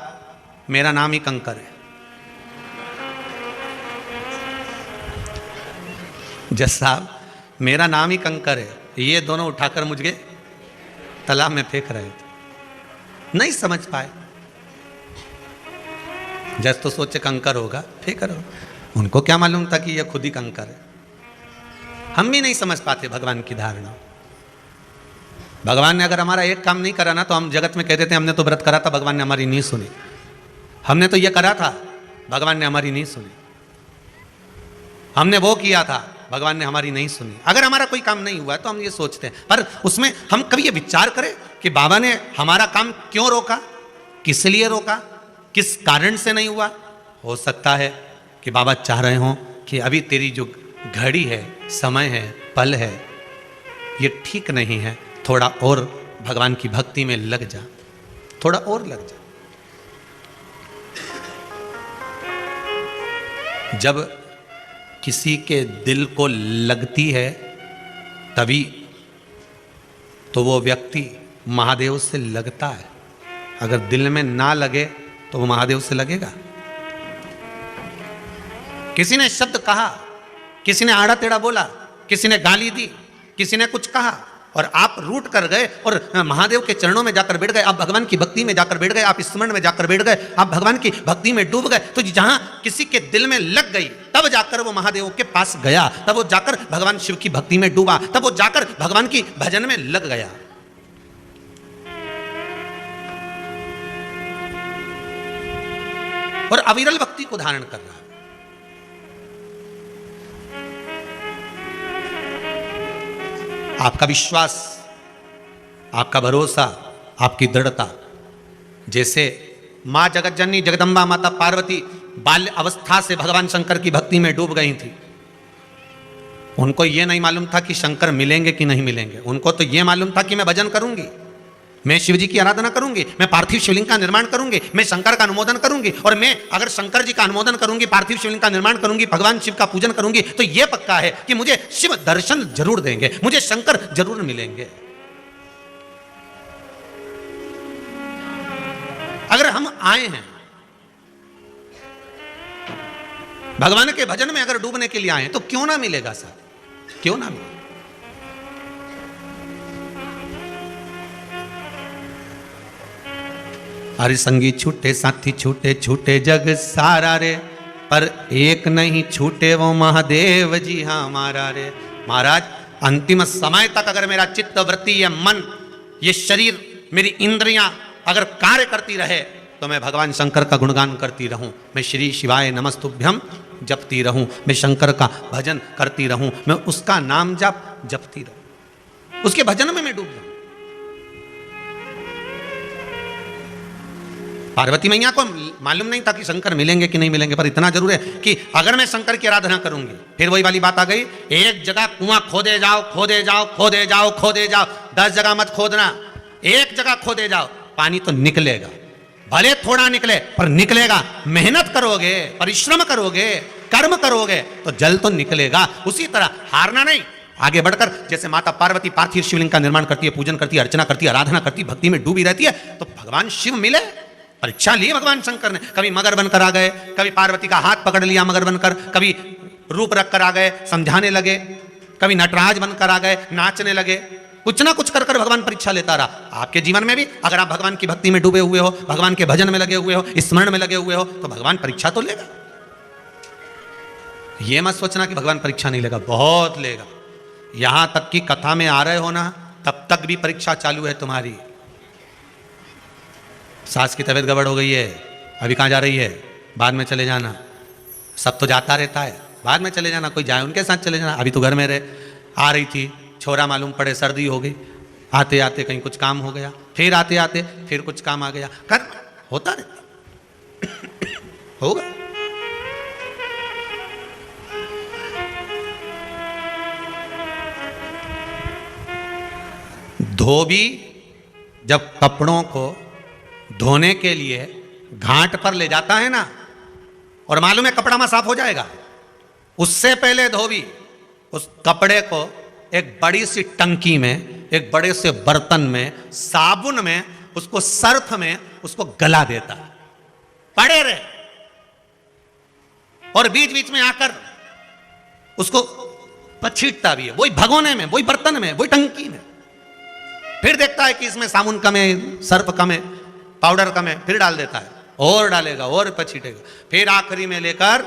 मेरा नाम ही कंकर है। जज साहब, मेरा नाम ही कंकर है, ये दोनों उठाकर मुझे तालाब में फेंक रहे थे। नहीं समझ पाए। जज तो सोचे कंकर होगा, फेंक रहे हो। उनको क्या मालूम था कि ये खुद ही कंकर है। हम भी नहीं समझ पाते भगवान की धारणा। भगवान ने अगर हमारा एक काम नहीं करा ना, तो हम जगत में कह देते हैं हमने तो व्रत करा था, भगवान ने हमारी नहीं सुनी। हमने तो ये करा था, भगवान ने हमारी नहीं सुनी। हमने वो किया था, भगवान ने हमारी नहीं सुनी। अगर हमारा कोई काम नहीं हुआ तो हम ये सोचते हैं, पर उसमें हम कभी ये विचार करें कि बाबा ने हमारा काम क्यों रोका, किस लिए रोका, किस कारण से नहीं हुआ? हो सकता है कि बाबा चाह रहे हों कि अभी तेरी जो घड़ी है, समय है, पल है, ये ठीक नहीं है, थोड़ा और भगवान की भक्ति में लग जा, थोड़ा और लग जा। जब किसी के दिल को लगती है तभी तो वो व्यक्ति महादेव से लगता है। अगर दिल में ना लगे तो वो महादेव से लगेगा? किसी ने शब्द कहा, किसी ने आड़ा टेढ़ा बोला, किसी ने गाली दी, किसी ने कुछ कहा और आप रूठ कर गए और महादेव के चरणों में जाकर बैठ गए, आप भगवान की भक्ति में जाकर बैठ गए, आप स्मरण में जाकर बैठ गए, आप भगवान की भक्ति में डूब गए। तो जहां किसी के दिल में लग गई तब जाकर वो महादेव के पास गया, तब वो जाकर भगवान शिव की भक्ति में डूबा, तब वो जाकर भगवान की भजन में लग गया। और अविरल भक्ति को धारण कर रहा है। आपका विश्वास, आपका भरोसा, आपकी दृढ़ता, जैसे मां जगत जननी जगदम्बा माता पार्वती बाल्य अवस्था से भगवान शंकर की भक्ति में डूब गई थी। उनको यह नहीं मालूम था कि शंकर मिलेंगे कि नहीं मिलेंगे। उनको तो यह मालूम था कि मैं भजन करूंगी, मैं शिव जी की आराधना करूंगी, मैं पार्थिव शिवलिंग का निर्माण करूंगी, मैं शंकर का अनुमोदन करूंगी, और मैं अगर शंकर जी का अनुमोदन करूंगी, पार्थिव शिवलिंग का निर्माण करूंगी, भगवान शिव का पूजन करूंगी, तो यह पक्का है कि मुझे शिव दर्शन जरूर देंगे, मुझे शंकर जरूर मिलेंगे। अगर हम आए हैं भगवान के भजन में, अगर डूबने के लिए आए हैं, तो क्यों ना मिलेगा साहब, क्यों ना मिलेगा। हरि संगी छूटे साथी छूटे, छूटे जग सारा रे, पर एक नहीं छूटे वो महादेव जी हमारा रे। महाराज, अंतिम समय तक अगर मेरा चित्त, वृत्ति, ये मन, ये शरीर, मेरी इंद्रियां अगर कार्य करती रहे, तो मैं भगवान शंकर का गुणगान करती रहूं, मैं श्री शिवाय नमस्तुभ्यम जपती रहूं, मैं शंकर का भजन करती रहूं, मैं उसका नाम जपती रहूं, उसके भजन में मैं डूब जाऊं। पार्वती मैया को मालूम नहीं था कि शंकर मिलेंगे कि नहीं मिलेंगे, पर इतना जरूर है कि अगर मैं शंकर की आराधना करूंगी, फिर वही वाली बात आ गई, एक जगह कुआं खोदे जाओ, खोदे जाओ, खोदे जाओ, खोदे जाओ, 10 जगह मत खोदना, एक जगह खोदे जाओ, पानी तो निकलेगा, भले थोड़ा निकले पर निकलेगा। मेहनत करोगे, परिश्रम करोगे, कर्म करोगे, तो जल तो निकलेगा। उसी तरह हारना नहीं, आगे बढ़कर, जैसे माता पार्वती पार्थिव शिवलिंग का निर्माण करती है, पूजन करती है, अर्चना करती है, आराधना करती है, भक्ति में डूबी रहती है, तो भगवान शिव मिले। परीक्षा ली भगवान शंकर ने, कभी मगर बनकर आ गए, कभी पार्वती का हाथ पकड़ लिया मगर बनकर, कभी रूप रख कर आ गए, समझाने लगे, कभी नटराज बनकर आ गए, नाचने लगे, कुछ ना कुछ कर कर भगवान परीक्षा लेता रहा। आपके जीवन में भी अगर आप भगवान की भक्ति में डूबे हुए हो, भगवान के भजन में लगे हुए हो, स्मरण में लगे हुए हो, तो भगवान परीक्षा तो लेगा। यह मत सोचना कि भगवान परीक्षा नहीं लेगा, बहुत लेगा। यहां तक कि कथा में आ रहे हो ना, तब तक भी परीक्षा चालू है तुम्हारी। सास की तबीयत गड़बड़ हो गई है, अभी कहाँ जा रही है, बाद में चले जाना। सब तो जाता रहता है, बाद में चले जाना, कोई जाए उनके साथ चले जाना, अभी तो घर में रहे। आ रही थी, छोरा मालूम पड़े सर्दी हो गई, आते आते कहीं कुछ काम हो गया, फिर आते आते फिर कुछ काम आ गया, कर होता रहता होगा। धोबी जब कपड़ों को धोने के लिए घाट पर ले जाता है ना, और मालूम है कपड़ा में साफ हो जाएगा, उससे पहले धोबी उस कपड़े को एक बड़ी सी टंकी में, एक बड़े से बर्तन में, साबुन में, उसको सर्फ में उसको गला देता, पड़े रहे, और बीच बीच में आकर उसको पछीटता भी है, वही भगोने में, वही बर्तन में, वही टंकी में। फिर देखता है कि इसमें साबुन कम है, सर्फ कम है, पाउडर कम है, फिर डाल देता है, और डालेगा और पछीटेगा, फिर आखिरी में लेकर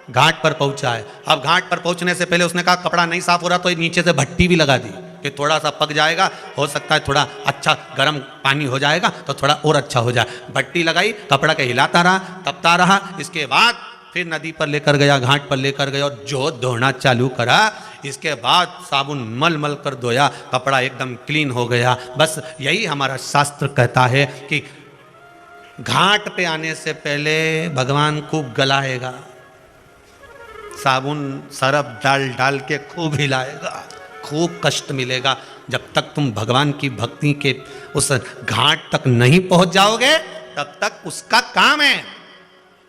घाट पर पहुंचा है। अब घाट पर पहुंचने से पहले उसने कहा कपड़ा नहीं साफ हो रहा, तो नीचे से भट्टी भी लगा दी कि थोड़ा सा पक जाएगा, हो सकता है थोड़ा अच्छा गर्म पानी हो जाएगा तो थोड़ा और अच्छा हो जाए। भट्टी लगाई, कपड़ा के हिलाता रहा, तपता रहा। इसके बाद फिर नदी पर लेकर गया, घाट पर लेकर गया, और जो धोना चालू करा, इसके बाद साबुन मल मल कर धोया, कपड़ा एकदम क्लीन हो गया। बस यही हमारा शास्त्र कहता है कि घाट पे आने से पहले भगवान खूब गलाएगा, साबुन सरफ डाल डाल के खूब हिलाएगा, खूब कष्ट मिलेगा। जब तक तुम भगवान की भक्ति के उस घाट तक नहीं पहुंच जाओगे, तब तक उसका काम है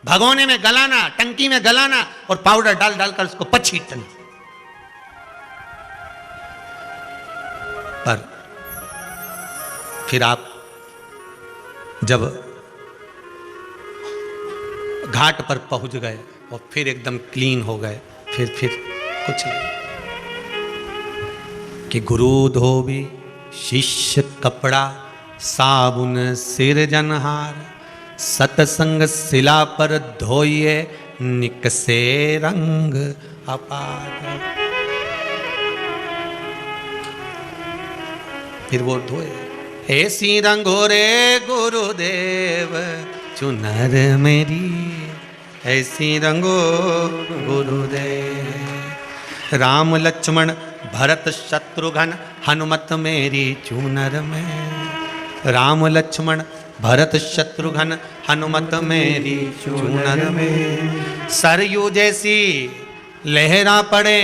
भगोने में गलाना, टंकी में गलाना, और पाउडर डाल डालकर उसको पछीटना। पर फिर आप जब घाट पर पहुंच गए और फिर एकदम क्लीन हो गए, फिर कुछ नहीं कि गुरु धोबी शिष्य कपड़ा, साबुन सिर जनहार, सतसंग शिला पर धोइए, निकसे रंग अपार। फिर वो धोए, ऐसी रंगो रे गुरुदेव चुनर मेरी, ऐसी रंगो गुरुदेव। राम लक्ष्मण भरत शत्रुघ्न हनुमत मेरी चूनर में। राम लक्ष्मण भरत शत्रुघ्न हनुमत मेरी चूनर में। सरयू जैसी लहरा पड़े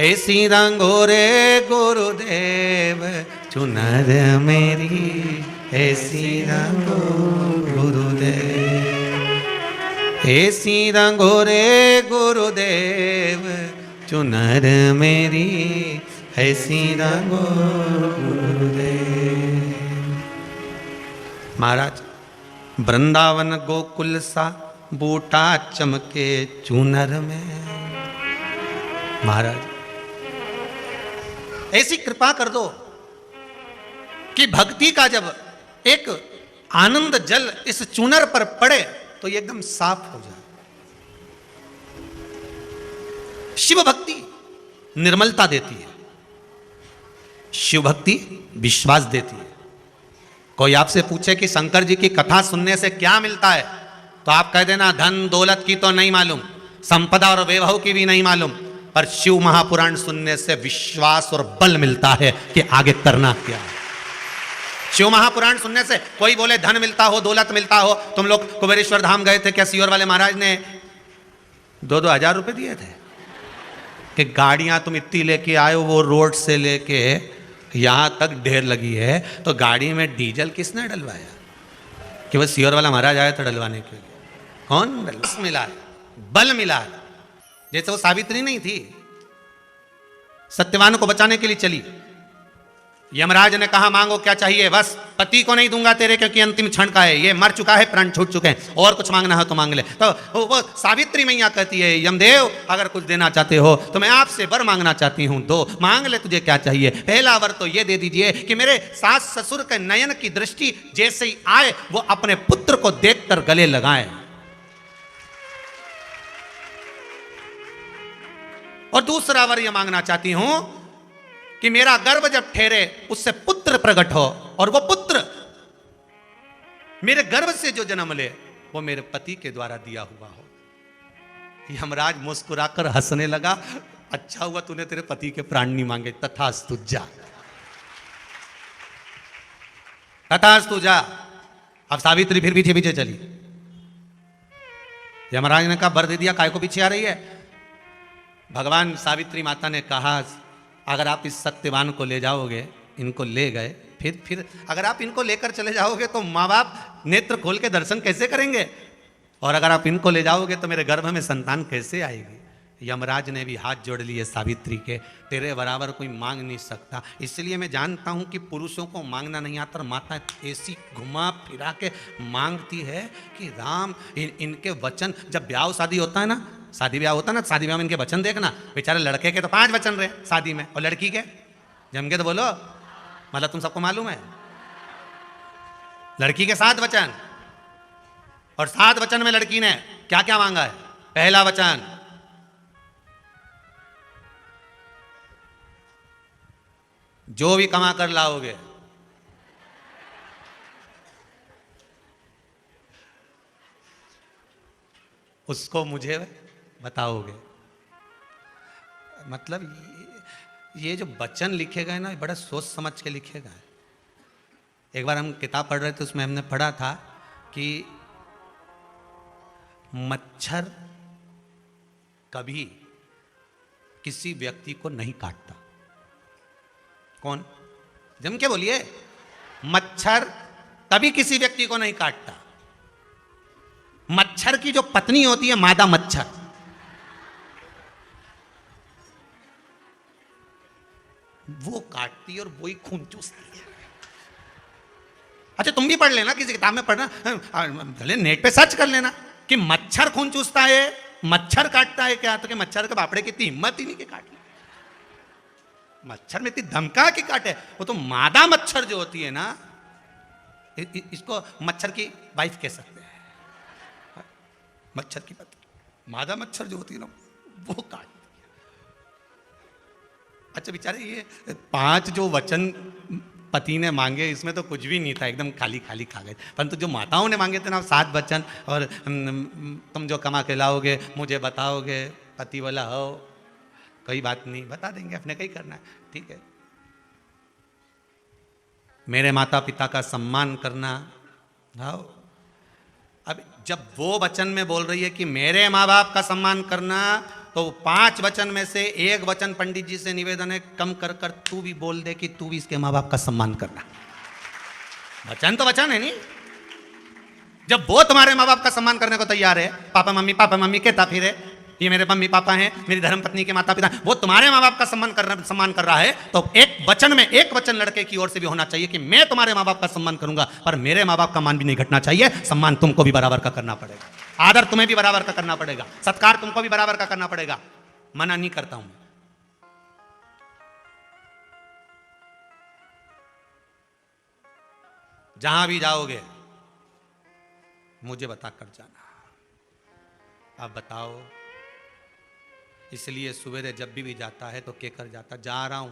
ऐसी रंगो रे गुरुदेव। चुनर मेरी ऐसी रंगो गुरुदेव। ऐसी रंगो रे गुरुदेव। चुनर मेरी ऐसी रंगो गुरुदेव। महाराज वृंदावन गोकुल सा बूटा चमके चूनर में। महाराज ऐसी कृपा कर दो कि भक्ति का जब एक आनंद जल इस चूनर पर पड़े तो ये एकदम साफ हो जाए। शिव भक्ति निर्मलता देती है, शिव भक्ति विश्वास देती है। कोई आपसे पूछे कि शंकर जी की कथा सुनने से क्या मिलता है, तो आप कह देना धन दौलत की तो नहीं मालूम, संपदा और वैभव की भी नहीं मालूम, पर शिव महापुराण सुनने से विश्वास और बल मिलता है कि आगे करना क्या है। शिव महापुराण सुनने से कोई बोले धन मिलता हो, दौलत मिलता हो। तुम लोग कुबेरेश्वर धाम गए थे, क्या सीहोर वाले महाराज ने 2-2 हजार रुपए दिए थे कि गाड़ियां तुम इतनी लेके आए हो, वो रोड से लेके यहां तक ढेर लगी है, तो गाड़ी में डीजल किसने डलवाया? कि वो सीहोर वाला महाराज आया था डलवाने के लिए। कौन मिला है? बल मिला है। जैसे वो सावित्री नहीं थी, सत्यवान को बचाने के लिए चली, यमराज ने कहा मांगो क्या चाहिए, बस पति को नहीं दूंगा तेरे क्योंकि अंतिम क्षण का है, ये मर चुका है, प्राण छूट चुके हैं, और कुछ मांगना है तो मांग ले। तो वो सावित्री मैया कहती है यमदेव अगर कुछ देना चाहते हो तो मैं आपसे वर मांगना चाहती हूं, दो, मांग ले तुझे क्या चाहिए। पहला वर तो ये दे दीजिए कि मेरे सास ससुर के नयन की दृष्टि जैसे ही आए वो अपने पुत्र को देखकर गले लगाए। और दूसरा वर यह मांगना चाहती हूं कि मेरा गर्भ जब ठहरे उससे पुत्र प्रकट हो, और वो पुत्र मेरे गर्भ से जो जन्म ले वो मेरे पति के द्वारा दिया हुआ हो। यमराज मुस्कुराकर हंसने लगा, अच्छा हुआ तूने तेरे पति के प्राण नहीं मांगे, तथास्तु जा, तथास्तु जा। अब सावित्री फिर पीछे पीछे चली। यमराज ने कहा वर दे दिया, काय को पीछे आ रही है? भगवान सावित्री माता ने कहा अगर आप इस सत्यवान को ले जाओगे, इनको ले गए, फिर अगर आप इनको लेकर चले जाओगे तो माँ बाप नेत्र खोल के दर्शन कैसे करेंगे, और अगर आप इनको ले जाओगे तो मेरे गर्भ में संतान कैसे आएगी। यमराज ने भी हाथ जोड़ लिए सावित्री के, तेरे बराबर कोई मांग नहीं सकता। इसलिए मैं जानता हूं कि पुरुषों को मांगना नहीं आता, माता ऐसी घुमा फिरा के मांगती है कि राम इनके वचन, जब ब्याह शादी होता है ना, शादी ब्याह होता है ना, शादी ब्याह में इनके वचन देखना, बेचारे लड़के के तो 5 वचन रहे शादी में, और लड़की के जम के तो बोलो, मतलब तुम सबको मालूम है, लड़की के 7 वचन, और 7 वचन में लड़की ने क्या क्या मांगा है। पहला वचन, जो भी कमा कर लाओगे उसको मुझे बताओगे। मतलब ये जो वचन लिखे गए ना, बड़ा सोच समझ के लिखे गए। एक बार हम किताब पढ़ रहे थे, उसमें हमने पढ़ा था कि मच्छर कभी किसी व्यक्ति को नहीं काटता। कौन? जम के बोलिए। मच्छर कभी किसी व्यक्ति को नहीं काटता। मच्छर की जो पत्नी होती है मादा मच्छर, वो काटती है और वो ही खून चूसती है। अच्छा तुम भी पढ़ लेना, किसी किताब में पढ़ना, चले नेट पे सर्च कर लेना कि मच्छर खून चूसता है, मच्छर काटता है क्या, तो कि मच्छर के बापड़े की इतनी हिम्मत ही नहीं कि काट ले, मच्छर में इतनी धमका के काटे। वो तो मादा मच्छर जो होती है ना, इसको मच्छर की वाइफ कह सकते हैं, मच्छर की पत्नी। मादा मच्छर जो होती है ना वो काट। अच्छा बेचारे ये 5 जो वचन पति ने मांगे, इसमें तो कुछ भी नहीं था, एकदम खाली खाली खा गए। परंतु जो माताओं ने मांगे थे ना 7 वचन, और तुम जो कमा के लाओगे मुझे बताओगे, पति बोला हो कोई बात नहीं, बता देंगे, अपने कहीं करना है, ठीक है। मेरे माता पिता का सम्मान करना, आओ। अब जब वो वचन में बोल रही है कि मेरे माँ बाप का सम्मान करना, तो 5 वचन में से 1 वचन पंडित जी से निवेदन है, कम कर कर तू भी बोल दे कि तू भी इसके माँ बाप का सम्मान करना। वचन तो वचन है नहीं। जब वो तुम्हारे माँ बाप का सम्मान करने को तैयार है, पापा मम्मी कहता फिर है, ये मेरे मम्मी पापा हैं, मेरी धर्म पत्नी के माता पिता, वो तुम्हारे माँ बाप का सम्मान कर रहा है, तो एक वचन लड़के की ओर से भी होना चाहिए कि मैं तुम्हारे माँ बाप का सम्मान करूंगा, पर मेरे माँ बाप का मान भी नहीं घटना चाहिए। सम्मान तुमको भी बराबर का करना पड़ेगा, आदर तुम्हें भी बराबर का करना पड़ेगा, सत्कार तुमको भी बराबर का करना पड़ेगा। मना नहीं करता हूं। जहां भी जाओगे मुझे बता कर जाना। अब बताओ, इसलिए सवेरे जब भी जाता है तो कहकर जाता, जा रहा हूं।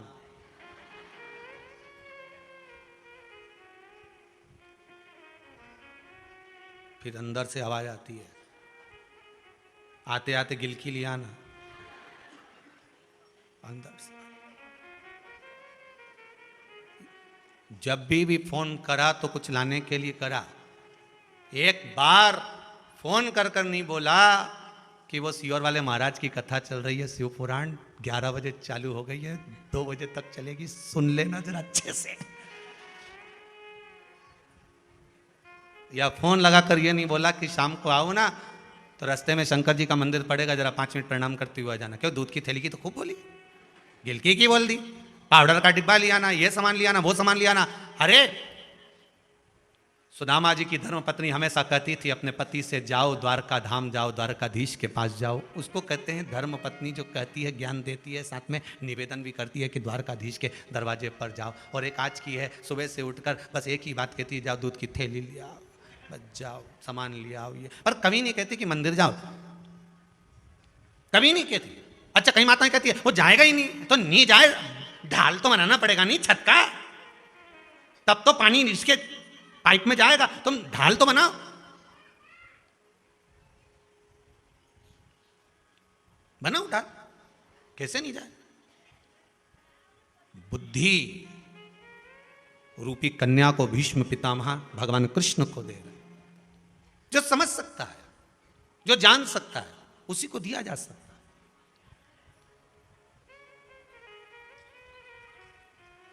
फिर अंदर से आवाज आती है, आते आते गिलकी लिया ना, अंदर से। जब भी फोन करा तो कुछ लाने के लिए करा। एक बार फोन कर कर नहीं बोला कि वो सीहोर वाले महाराज की कथा चल रही है, शिव पुराण 11 बजे चालू हो गई है, 2 बजे तक चलेगी, सुन लेना जरा अच्छे से। या फोन लगाकर ये नहीं बोला कि शाम को आओ ना, तो रास्ते में शंकर जी का मंदिर पड़ेगा, जरा 5 मिनट प्रणाम करते हुए आ जाना। क्यों, दूध की थैली की तो खूब बोली, गिलकी की बोल दी, पाउडर का डिब्बा लिया ना, ये सामान लिया ना, वो सामान लिया ना। अरे सुदामा जी की धर्मपत्नी हमेशा कहती थी अपने पति से, जाओ द्वारका धाम जाओ, द्वारकाधीश के पास जाओ। उसको कहते हैं धर्मपत्नी, जो कहती है, ज्ञान देती है, साथ में निवेदन भी करती है कि द्वारकाधीश के दरवाजे पर जाओ। और एक आज की है, सुबह से उठकर बस एक ही बात कहती है, जाओ दूध की थैली ले आओ, बस जाओ सामान ले आओ। ये पर कभी नहीं कहती कि मंदिर जाओ, कभी नहीं कहती। अच्छा, कई माताएं कहती है वो जाएगा ही नहीं, तो नहीं जाए, ढाल तो बनाना पड़ेगा नहीं छत का, तब तो पानी इसके पाइप में जाएगा, तुम ढाल तो बनाओ। बनाओ ढाल, कैसे नहीं जाए। बुद्धि रूपी कन्या को भीष्म पितामह भगवान कृष्ण को दे रहे। जो समझ सकता है, जो जान सकता है, उसी को दिया जा सकता है।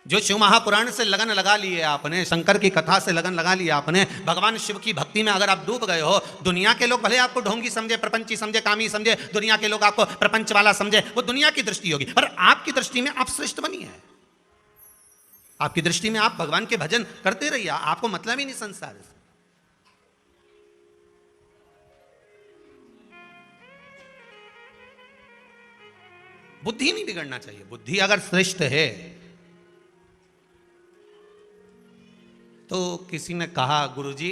जो शिव महापुराण से लगन लगा लिए आपने, शंकर की कथा से लगन लगा लिया आपने, भगवान शिव की भक्ति में अगर आप डूब गए हो, दुनिया के लोग भले आपको ढोंगी समझे, प्रपंची समझे, कामी समझे, दुनिया के लोग आपको प्रपंच वाला समझे, वो दुनिया की दृष्टि होगी, पर आपकी दृष्टि में आप श्रेष्ठ बनी है। आपकी दृष्टि में आप भगवान के भजन करते रहिए, आपको मतलब ही नहीं संसार से। बुद्धि नहीं बिगड़ना चाहिए। बुद्धि अगर श्रेष्ठ है, तो किसी ने कहा, गुरुजी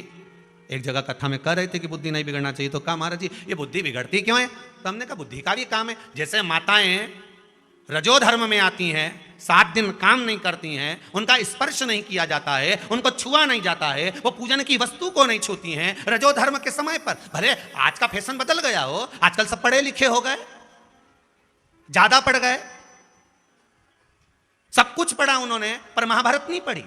एक जगह कथा में कह रहे थे कि बुद्धि नहीं बिगड़ना चाहिए, तो कहा महाराज जी ये बुद्धि बिगड़ती क्यों है? तो हमने कहा बुद्धि का भी काम है। जैसे माताएं रजोधर्म में आती हैं, 7 दिन काम नहीं करती हैं, उनका स्पर्श नहीं किया जाता है, उनको छुआ नहीं जाता है, वो पूजन की वस्तु को नहीं छूती हैं रजोधर्म के समय पर। भले आज का फैशन बदल गया हो, आजकल सब पढ़े लिखे हो गए, ज्यादा पढ़ गए, सब कुछ पढ़ा उन्होंने, पर महाभारत नहीं पढ़ी।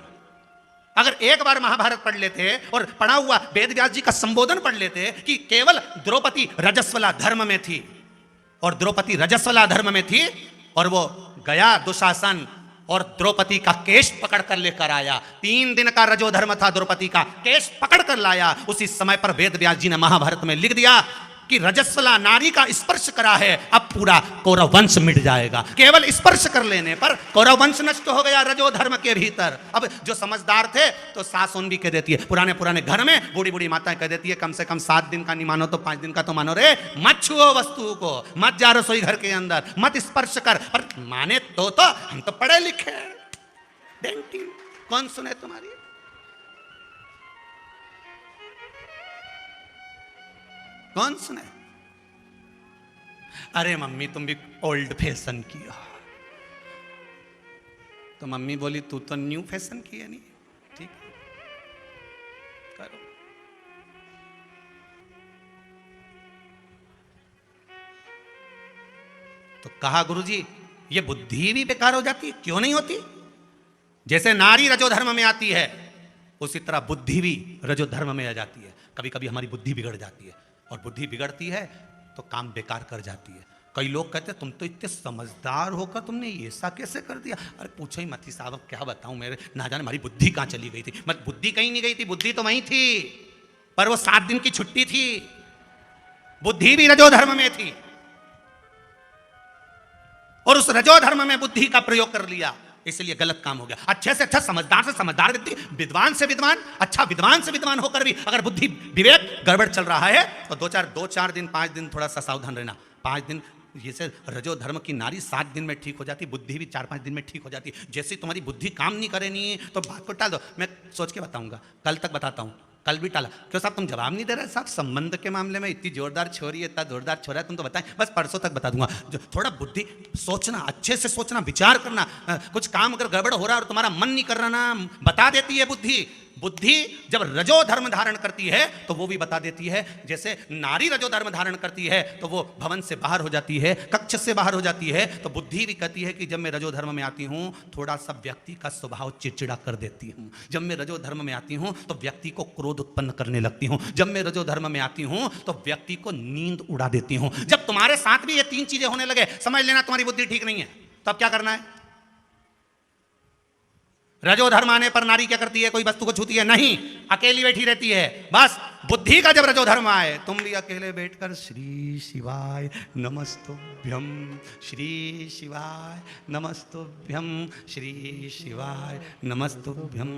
अगर एक बार महाभारत पढ़ लेते और पढ़ा हुआ वेद व्यास जी का संबोधन पढ़ लेते कि केवल द्रौपदी रजस्वला धर्म में थी, और द्रौपदी रजस्वला धर्म में थी, और वो गया दुशासन और द्रौपदी का केश पकड़ कर लेकर आया। 3 दिन का रजोधर्म था, द्रौपदी का केश पकड़ कर लाया। उसी समय पर वेद व्यास जी ने महाभारत में लिख दिया कि रजस्वला नारी का स्पर्श करा है, अब पूरा कौरव वंश मिट जाएगा। केवल स्पर्श कर लेने पर कौरव वंश नष्ट हो गया रजोधर्म के भीतर। अब जो समझदार थे तो सास उन भी कह देती है, पुराने पुराने घर में बूढ़ी बूढ़ी माताएं कह देती है, कम से कम 7 दिन का नहीं मानो तो 5 दिन का तो मानो रे, मत छुओ वस्तु को, मत जा रसोई घर के अंदर, मत स्पर्श कर। पर माने तो हम तो पढ़े लिखे, डेंटिंग कौन सुने तुम्हारी? कौन सुने? अरे मम्मी तुम भी ओल्ड फैशन की हो, तो मम्मी बोली तू तो न्यू फैशन की है, नहीं ठीक करो। तो कहा गुरुजी ये बुद्धि भी बेकार हो जाती है, क्यों नहीं होती? जैसे नारी रजोधर्म में आती है उसी तरह बुद्धि भी रजोधर्म में आ जाती है। कभी कभी हमारी बुद्धि बिगड़ जाती है, और बुद्धि बिगड़ती है तो काम बेकार कर जाती है। कई लोग कहते हैं तुम तो इतने समझदार होकर तुमने ऐसा कैसे कर दिया। अरे पूछो ही मत ही साहब, क्या बताऊं, मेरे ना जाने हमारी बुद्धि कहाँ चली गई थी। मत बुद्धि कहीं नहीं गई थी, बुद्धि तो वहीं थी, पर वो 7 दिन की छुट्टी थी। बुद्धि भी रजोधर्म में थी, और उस रजोधर्म में बुद्धि का प्रयोग कर लिया, इसलिए गलत काम हो गया। अच्छे से अच्छा, समझदार से समझदार व्यक्ति, विद्वान से विद्वान, अच्छा विद्वान से विद्वान होकर भी अगर बुद्धि विवेक गड़बड़ चल रहा है तो 2-4 दिन 5 दिन थोड़ा सा सावधान रहना। 5 दिन जैसे रजोधर्म की नारी 7 दिन में ठीक हो जाती, बुद्धि भी 4-5 दिन में ठीक हो जाती। जैसे तुम्हारी बुद्धि काम नहीं करे नहीं तो बात को टाल दो। मैं सोच के बताऊंगा, कल तक बताता हूँ, कल भी टाला। क्यों साहब तुम जवाब नहीं दे रहे साहब? संबंध के मामले में इतनी जोरदार छोरी है, इतना जोरदार छोरा है, तुम तो बताएं। बस परसों तक बता दूंगा। जो थोड़ा बुद्धि सोचना, अच्छे से सोचना, विचार करना। कुछ काम अगर गड़बड़ हो रहा है और तुम्हारा मन नहीं कर रहा ना, बता देती है बुद्धि। बुद्धि जब रजो धर्म धारण करती है तो वो भी बता देती है। जैसे नारी रजो धर्म धारण करती है तो वो भवन से बाहर हो जाती है, कक्ष से बाहर हो जाती है, तो बुद्धि भी कहती है कि जब मैं रजो धर्म में आती हूँ थोड़ा सा व्यक्ति का स्वभाव चिड़चिड़ा कर देती हूँ। जब मैं रजो धर्म में आती हूँ तो व्यक्ति को क्रोध उत्पन्न करने लगती हूँ। जब मैं रजो धर्म में आती हूँ तो व्यक्ति को नींद उड़ा देती हूँ। जब तुम्हारे साथ भी ये 3 चीजें होने लगे, समझ लेना तुम्हारी बुद्धि ठीक नहीं है। तो अब क्या करना है? रजोधर्म आने पर नारी क्या करती है? कोई वस्तु को छूती है नहीं, अकेली बैठी रहती है। बस बुद्धि का जब रजोधर्म आए, तुम भी अकेले बैठकर श्री शिवाय नमस्तुभ्यम, श्री शिवाय नमस्तुभ्यम, श्री शिवाय नमस्तुभ्यम।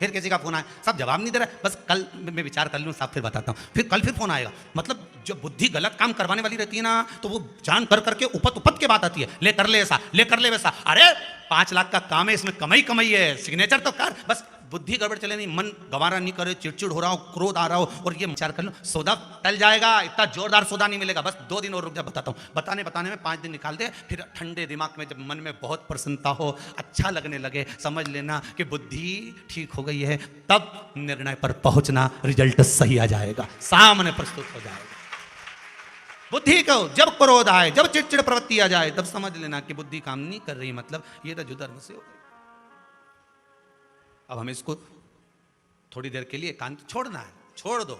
फिर किसी का फोन आए, सब जवाब नहीं दे रहा, बस कल मैं विचार कर लूँ साहब, फिर बताता हूँ। फिर कल फिर फोन आएगा। मतलब जो बुद्धि गलत काम करवाने वाली रहती है ना, तो वो जान कर करके उपत उपत के बात आती है, ले कर ले ऐसा, ले कर ले वैसा। अरे 5 लाख का काम है, इसमें कमाई है, सिग्नेचर तो कर। बस बुद्धि गड़बड़ चले नहीं, मन गंवारा नहीं करे, चिड़चिड़ हो रहा हो, क्रोध आ रहा हो, और ये विचार कर लो, सौदा टल जाएगा। इतना जोरदार सौदा नहीं मिलेगा, बस 2 दिन और रुक जा, बताता हूँ। बताने में 5 दिन निकाल दे। फिर ठंडे दिमाग में जब मन में बहुत प्रसन्नता हो, अच्छा लगने लगे, समझ लेना कि बुद्धि ठीक हो गई है, तब निर्णय पर पहुंचना, रिजल्ट सही आ जाएगा, सामने प्रस्तुत हो जाएगा। बुद्धि को जब क्रोध आए, जब चिड़चिड़ प्रवृत्ति आ जाए, तब समझ लेना कि बुद्धि काम नहीं कर रही, मतलब ये रजोधर्म से हो गई। अब हमें इसको थोड़ी देर के लिए एकांत छोड़ना है, छोड़ दो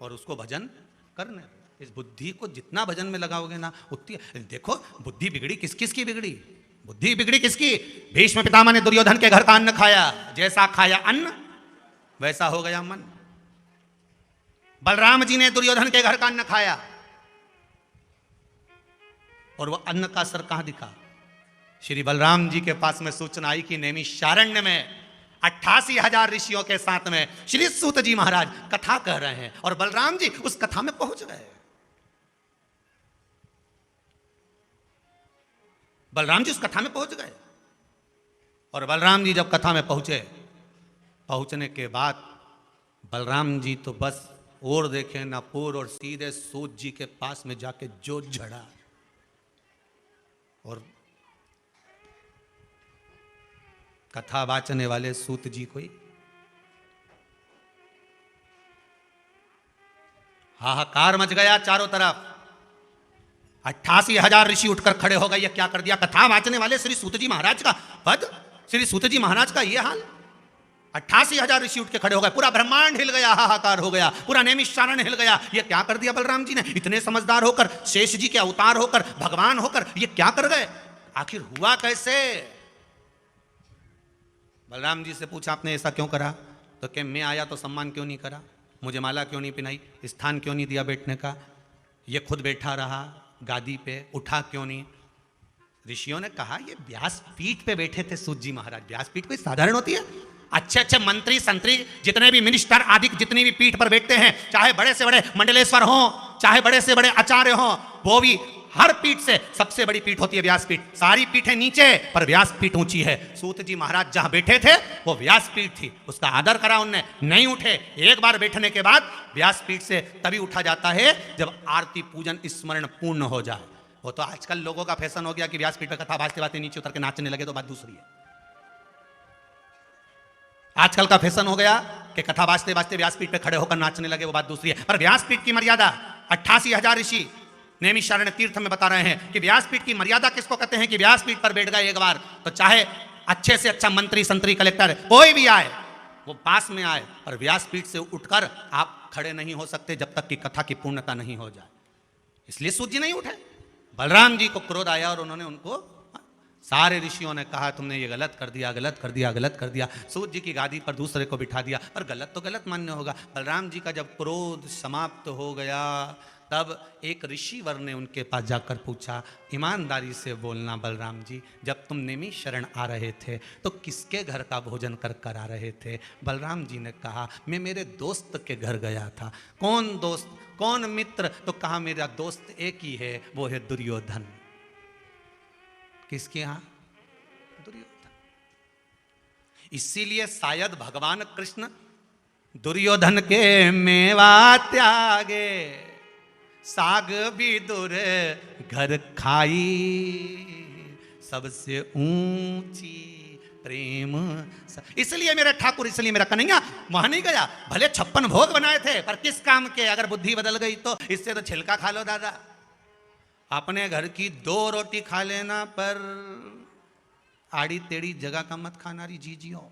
और उसको भजन करने। इस बुद्धि को जितना भजन में लगाओगे ना उतनी। देखो बुद्धि बिगड़ी किस किस की बिगड़ी? बुद्धि बिगड़ी किसकी? भीष्म पितामह ने दुर्योधन के घर का अन्न खाया, जैसा खाया अन्न वैसा हो गया मन। बलराम जी ने दुर्योधन के घर का अन्न खाया, और वह अन्न का असर कहां दिखा? श्री बलराम जी के पास में सूचना आई कि नैमिषारण्य में 88,000 ऋषियों के साथ में श्री सूत जी महाराज कथा कह रहे हैं, और बलराम जी उस कथा में पहुंच गए। बलराम जी उस कथा में पहुंच गए, और बलराम जी जब कथा में पहुंचे, पहुंचने के बाद बलराम जी तो बस और देखे ना पूर, और सीधे सूत जी के पास में जाके जोत झड़ा, और कथा वाचने वाले सूत जी कोई हाहाकार मच गया चारों तरफ। 88,000 ऋषि उठकर खड़े हो गए। ये क्या कर दिया? कथा वाचने वाले श्री सूत जी महाराज का पद, श्री सूत जी महाराज का ये हाल। 88,000 ऋषि उठ के खड़े हो गए, पूरा ब्रह्मांड हिल गया, हाहाकार हो गया, पूरा नैमिषारण्य हिल गया। ये क्या कर दिया बलराम जी ने? इतने समझदार होकर, शेष जी के अवतार होकर, भगवान होकर ये क्या कर गए? आखिर हुआ कैसे? बलराम जी से पूछा आपने ऐसा क्यों करा? तो कि मैं आया तो सम्मान क्यों नहीं करा, मुझे माला क्यों नहीं पहनाई, स्थान क्यों नहीं दिया बैठने का, ये खुद बैठा रहा गादी पे, उठा क्यों नहीं? ऋषियों ने कहा ये व्यासपीठ पे बैठे थे सूत जी महाराज। व्यासपीठ कोई साधारण होती है? अच्छे अच्छे मंत्री संतरी, जितने भी मिनिस्टर आदि जितनी भी पीठ पर बैठते हैं, चाहे बड़े से बड़े मंडलेश्वर हों, चाहे बड़े से बड़े आचार्य हों, वो भी हर पीठ से सबसे बड़ी पीठ होती है व्यासपीठ। सारी पीठें नीचे, पर व्यासपीठ ऊंची है। सूत जी महाराज जहां बैठे थे वो व्यासपीठ थी, उसका आदर करा उनने, नहीं उठे। एक बार बैठने के बाद व्यासपीठ से तभी उठा जाता है जब आरती पूजन स्मरण पूर्ण हो जाए। वो तो आजकल लोगों का फैशन हो गया कि व्यासपीठ पर कथा भाजते भाजते नीचे उतर के नाचने लगे, तो बात दूसरी है। आजकल का फैशन हो गया कि कथा वाचते वाचते व्यासपीठ पे खड़े होकर नाचने लगे, वो बात दूसरी है। पर व्यासपीठ की मर्यादा 88,000 ऋषि नैमिषारण्य तीर्थ में बता रहे हैं कि व्यासपीठ की मर्यादा किसको कहते हैं कि व्यासपीठ पर बैठ गए एक बार तो चाहे अच्छे से अच्छा मंत्री, संतरी, कलेक्टर कोई भी आए वो पास में आए, पर व्यासपीठ से उठकर आप खड़े नहीं हो सकते जब तक कि कथा की पूर्णता नहीं हो जाए। इसलिए सूत जी नहीं उठे। बलराम जी को क्रोध आया और उन्होंने उनको, सारे ऋषियों ने कहा तुमने ये गलत कर दिया, गलत कर दिया, गलत कर दिया। सूत जी की गादी पर दूसरे को बिठा दिया, पर गलत तो गलत मान्य होगा। बलराम जी का जब क्रोध समाप्त हो गया तब एक ऋषि वर ने उनके पास जाकर पूछा, ईमानदारी से बोलना बलराम जी, जब तुम नैमिषारण्य आ रहे थे तो किसके घर का भोजन कर कर आ रहे थे? बलराम जी ने कहा मैं मेरे दोस्त के घर गया था। कौन दोस्त, कौन मित्र? तो कहा मेरा दोस्त एक ही है, वो है दुर्योधन। किसके यहां? दुर्योधन। इसीलिए शायद भगवान कृष्ण दुर्योधन के मेवा त्यागे, साग भी दूर घर खाई, सबसे ऊंची प्रेम। इसलिए मेरा ठाकुर, इसलिए मेरा कन्हैया वहां नहीं गया। भले 56 भोग बनाए थे, पर किस काम के? अगर बुद्धि बदल गई तो इससे तो छिलका खा लो दादा। अपने घर की 2 रोटी खा लेना, पर आड़ी टेढ़ी जगह का मत खाना री जीजियो।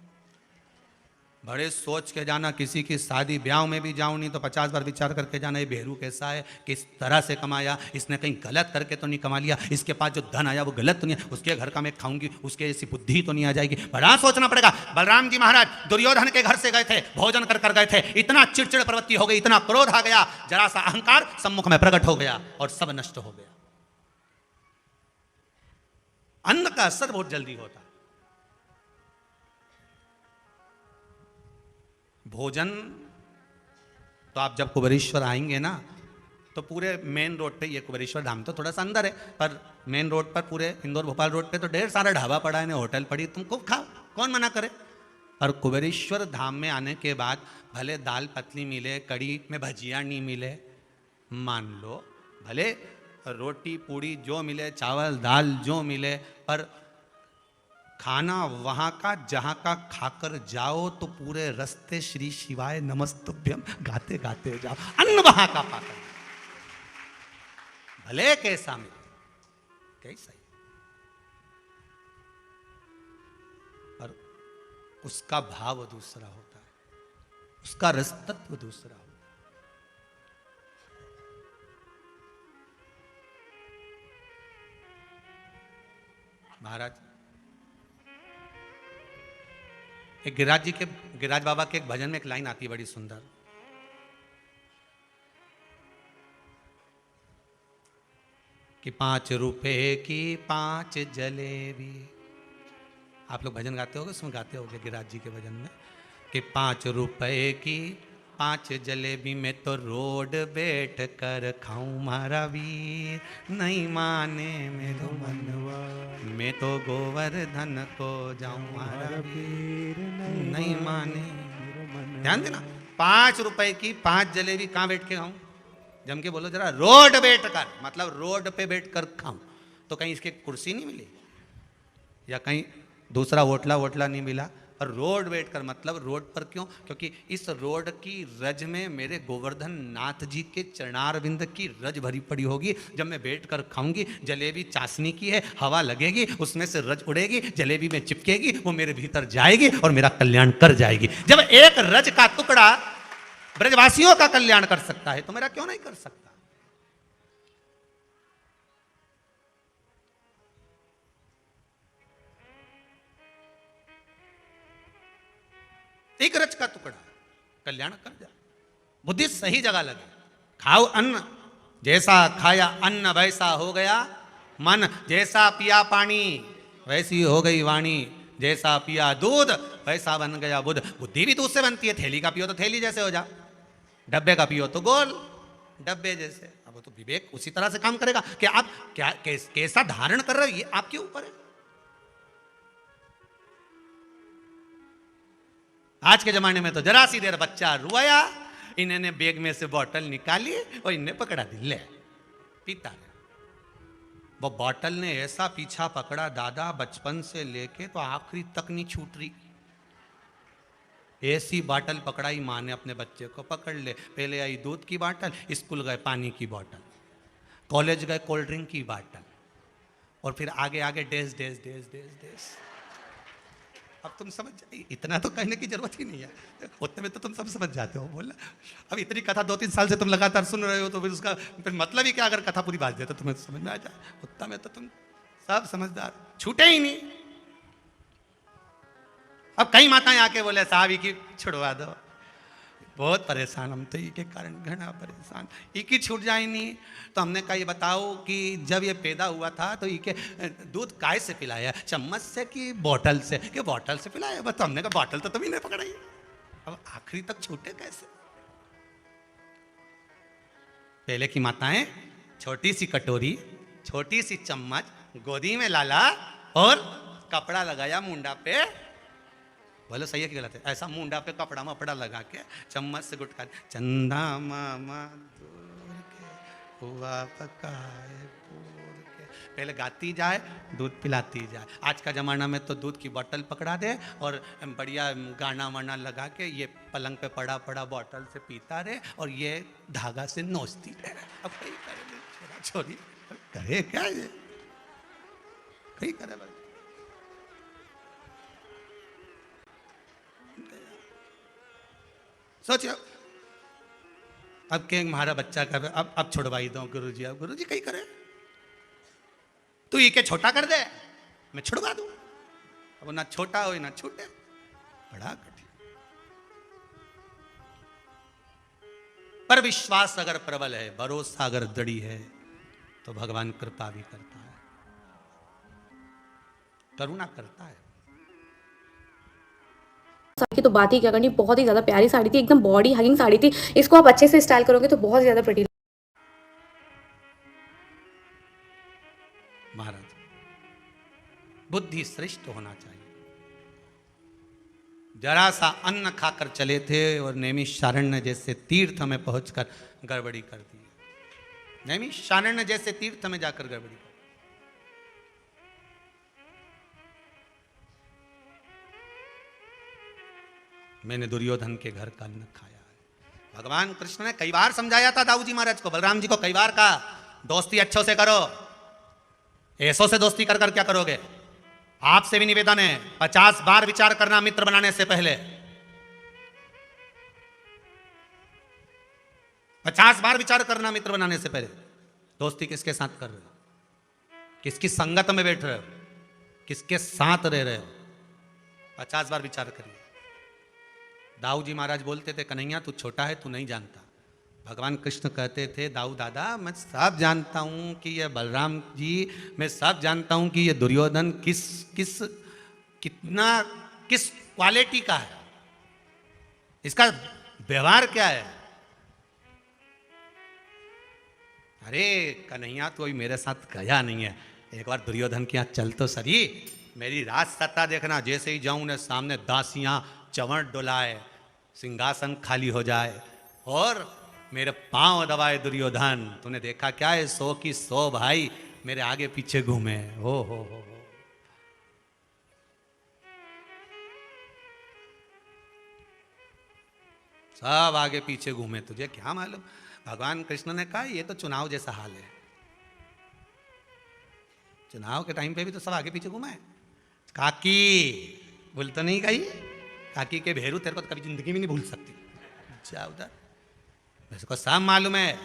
बड़े सोच के जाना, किसी की शादी ब्याह में भी जाऊं नहीं तो 50 बार विचार करके जाना, ये बेहरू कैसा है, किस तरह से कमाया, इसने कहीं गलत करके तो नहीं कमा लिया, इसके पास जो धन आया वो गलत तो नहीं है, उसके घर का मैं खाऊंगी, उसके ऐसी बुद्धि तो नहीं आ जाएगी। बड़ा सोचना पड़ेगा। बलराम जी महाराज दुर्योधन के घर से गए थे, भोजन कर गए थे, इतना चिड़चिड़ प्रवृत्ति हो गई, इतना क्रोध आ गया, जरा सा अहंकार सम्मुख में प्रकट हो गया और सब नष्ट हो गया। अन्न का असर बहुत जल्दी होता। भोजन तो आप जब कुबेरेश्वर आएंगे ना तो पूरे मेन रोड पे, ये कुबेरेश्वर धाम तो थोड़ा सा अंदर है, पर मेन रोड पर पूरे इंदौर भोपाल रोड पे तो ढेर सारा ढाबा पड़ा है, होटल पड़ी, तुम खूब खाओ, कौन मना करे। और कुबेरेश्वर धाम में आने के बाद भले दाल पतली मिले, कड़ी में भजिया नहीं मिले, मान लो भले रोटी पूड़ी जो मिले, चावल दाल जो मिले, पर खाना वहां का जहां का खाकर जाओ तो पूरे रास्ते श्री शिवाय नमस्तुभ्यम गाते गाते जाओ। अन्न वहां का पाकर भले कैसा मिले, कैसा ही, पर उसका भाव दूसरा होता है, उसका रस तत्व दूसरा होता है। महाराज एक गिरिराज बाबा के एक भजन में एक लाइन आती है बड़ी सुंदर, कि 5 रुपए की 5 जलेबी। आप लोग भजन गाते होगे, उसमें गाते होगे गिरिराज जी के भजन में, कि 5 रुपए की 5 जलेबी में तो रोड बैठ कर खाऊं मारा वीर, नहीं माने मेरो मनवा, मैं तो गोवर्धन को जाऊं मारा वीर, नहीं माने। ध्यान देना, 5 रुपए की 5 जलेबी कहाँ बैठ के खाऊं? जम के बोलो जरा, रोड बैठ कर, मतलब रोड पे बैठ कर खाऊं। तो कहीं इसके कुर्सी नहीं मिली या कहीं दूसरा होटला नहीं मिला, और रोड बैठ कर मतलब रोड पर क्यों? क्योंकि इस रोड की रज में मेरे गोवर्धन नाथ जी के चरणारविंद की रज भरी पड़ी होगी। जब मैं बैठ कर खाऊंगी, जलेबी चाशनी की है, हवा लगेगी, उसमें से रज उड़ेगी, जलेबी में चिपकेगी, वो मेरे भीतर जाएगी और मेरा कल्याण कर जाएगी। जब एक रज का टुकड़ा ब्रजवासियों का कल्याण कर सकता है तो मेरा क्यों नहीं कर सकता? एक रज का टुकड़ा कल्याण कर जाए, बुद्धि सही जगह लगे। खाओ अन्न, जैसा खाया अन्न वैसा हो गया मन, जैसा पिया पानी वैसी हो गई वाणी, जैसा पिया दूध वैसा बन गया बुध। बुद्धि भी दूध से बनती है, थैली का पियो तो थैली जैसे हो जा, डब्बे का पियो तो गोल डब्बे जैसे। अब तो विवेक उसी तरह से काम करेगा कि आप क्या कैसा धारण कर रहे हो, ये आपके ऊपर है। आज के जमाने में तो जरा सी देर बच्चा रुआया, इन्होंने बैग में से बोतल निकाली और इन्हें पकड़ा दी, ले पीता है। वो बोतल ने ऐसा पीछा पकड़ा दादा, बचपन से लेके तो आखिरी तक नहीं छूट रही। ऐसी बाटल पकड़ाई माँ ने अपने बच्चे को, पकड़ ले। पहले आई दूध की बाटल, स्कूल गए पानी की बाटल, कॉलेज गए कोल्ड ड्रिंक की बाटल, और फिर आगे आगे days days days days days. अब तुम समझ, इतना तो कहने की जरूरत ही नहीं है, उतने में तो तुम सब समझ जाते हो। बोला अब इतनी कथा 2-3 साल से तुम लगातार सुन रहे हो, तो फिर उसका फिर मतलब ही क्या, अगर कथा पूरी बात दे तो तुम्हें समझ में आ जाए। उतना में तो तुम सब समझदार, छूटे ही नहीं। अब कई माताएं आके बोले साहब ही की छुड़वा दो, बहुत परेशान हम तो, के कारण घना परेशान, एक ही छूट जाए नहीं। तो हमने कहा ये बताओ कि जब ये पैदा हुआ था तो इके दूध काय से पिलाया, चम्मच से कि बोतल से? कि बोतल से पिलाया। बस हमने कहा बोतल तो तुम ही नहीं पकड़ाई, अब आखिरी तक छूटे कैसे? पहले की माताएं छोटी सी कटोरी, छोटी सी चम्मच, गोदी में लाला और कपड़ा लगाया मुंडा पे, बोलो सही है कि गलत है? ऐसा मुंडा पे कपड़ा मपड़ा लगा के चम्मच से गुटका, चंदा मामा दूर के हुआ पकाए पूर के, पहले गाती जाए दूध पिलाती जाए। आज का ज़माना में तो दूध की बोतल पकड़ा दे और बढ़िया गाना वाना लगा के ये पलंग पे पड़ा पड़ा बोतल से पीता रहे और ये धागा से नोचती रहे। अब कहीं करे छोरा छोरी करे क्या, ये कहीं करे भाई। सोचिए अब के हमारा बच्चा कर, अब छुड़वाई दो गुरुजी, अब गुरुजी कहीं करे, तू ये के छोटा कर दे मैं छुड़वा दूं। अब ना छोटा हो ना छूटे, बड़ा कठिन। पर विश्वास अगर प्रबल है, भरोसा अगर दृढ़ है, तो भगवान कृपा भी करता है, करुणा करता है। साड़ी की तो बात ही क्या करनी, बहुत ही ज्यादा प्यारी साड़ी थी, एकदम बॉडी हगिंग साड़ी थी। इसको आप अच्छे से स्टाइल करोगे तो बहुत ज्यादा प्रिटी। महाराज बुद्धि श्रेष्ठ होना चाहिए। जरा सा अन्न खाकर चले थे और नैमिषारण्य जैसे तीर्थ में पहुंचकर गड़बड़ी कर दी। नैमिषारण्य जैसे तीर्थ में जाकर गड़बड़ी कर। मैंने दुर्योधन के घर का अन्न खाया है। भगवान कृष्ण ने कई बार समझाया था दाऊजी महाराज को, बलराम जी को कई बार कहा दोस्ती अच्छों से करो, ऐसों से दोस्ती कर कर क्या करोगे। आपसे भी निवेदन है 50 बार विचार करना मित्र बनाने से पहले, 50 बार विचार करना मित्र बनाने से पहले। दोस्ती किसके साथ कर रहे हो, किसकी संगत में बैठ रहे हो, किसके साथ रह रहे हो, 50 बार विचार करिए। दाऊ जी महाराज बोलते थे कन्हैया तू छोटा है, तू नहीं जानता। भगवान कृष्ण कहते थे दाऊ दादा मैं सब जानता हूं कि ये बलराम जी, मैं सब जानता हूं कि ये दुर्योधन किस क्वालिटी का है, इसका व्यवहार क्या है। अरे कन्हैया तो अभी मेरे साथ गया नहीं है, एक बार दुर्योधन के यहाँ चल तो सही, मेरी राज सत्ता देखना, जैसे ही जाऊं ने सामने दासियां चवण डुलाए, सिंहासन खाली हो जाए और मेरे पांव दबाए दुर्योधन। तूने देखा क्या है, 100 की 100 भाई मेरे आगे पीछे घूमे। हो सब आगे पीछे घूमे, तुझे क्या मालूम। भगवान कृष्ण ने कहा ये तो चुनाव जैसा हाल है, चुनाव के टाइम पे भी तो सब आगे पीछे घूमा है। काकी भूल तो नहीं गई, काकी के भेरू तेरे को तो कभी जिंदगी में नहीं भूल सकती। जा उधर, मेरे को सब मालूम है।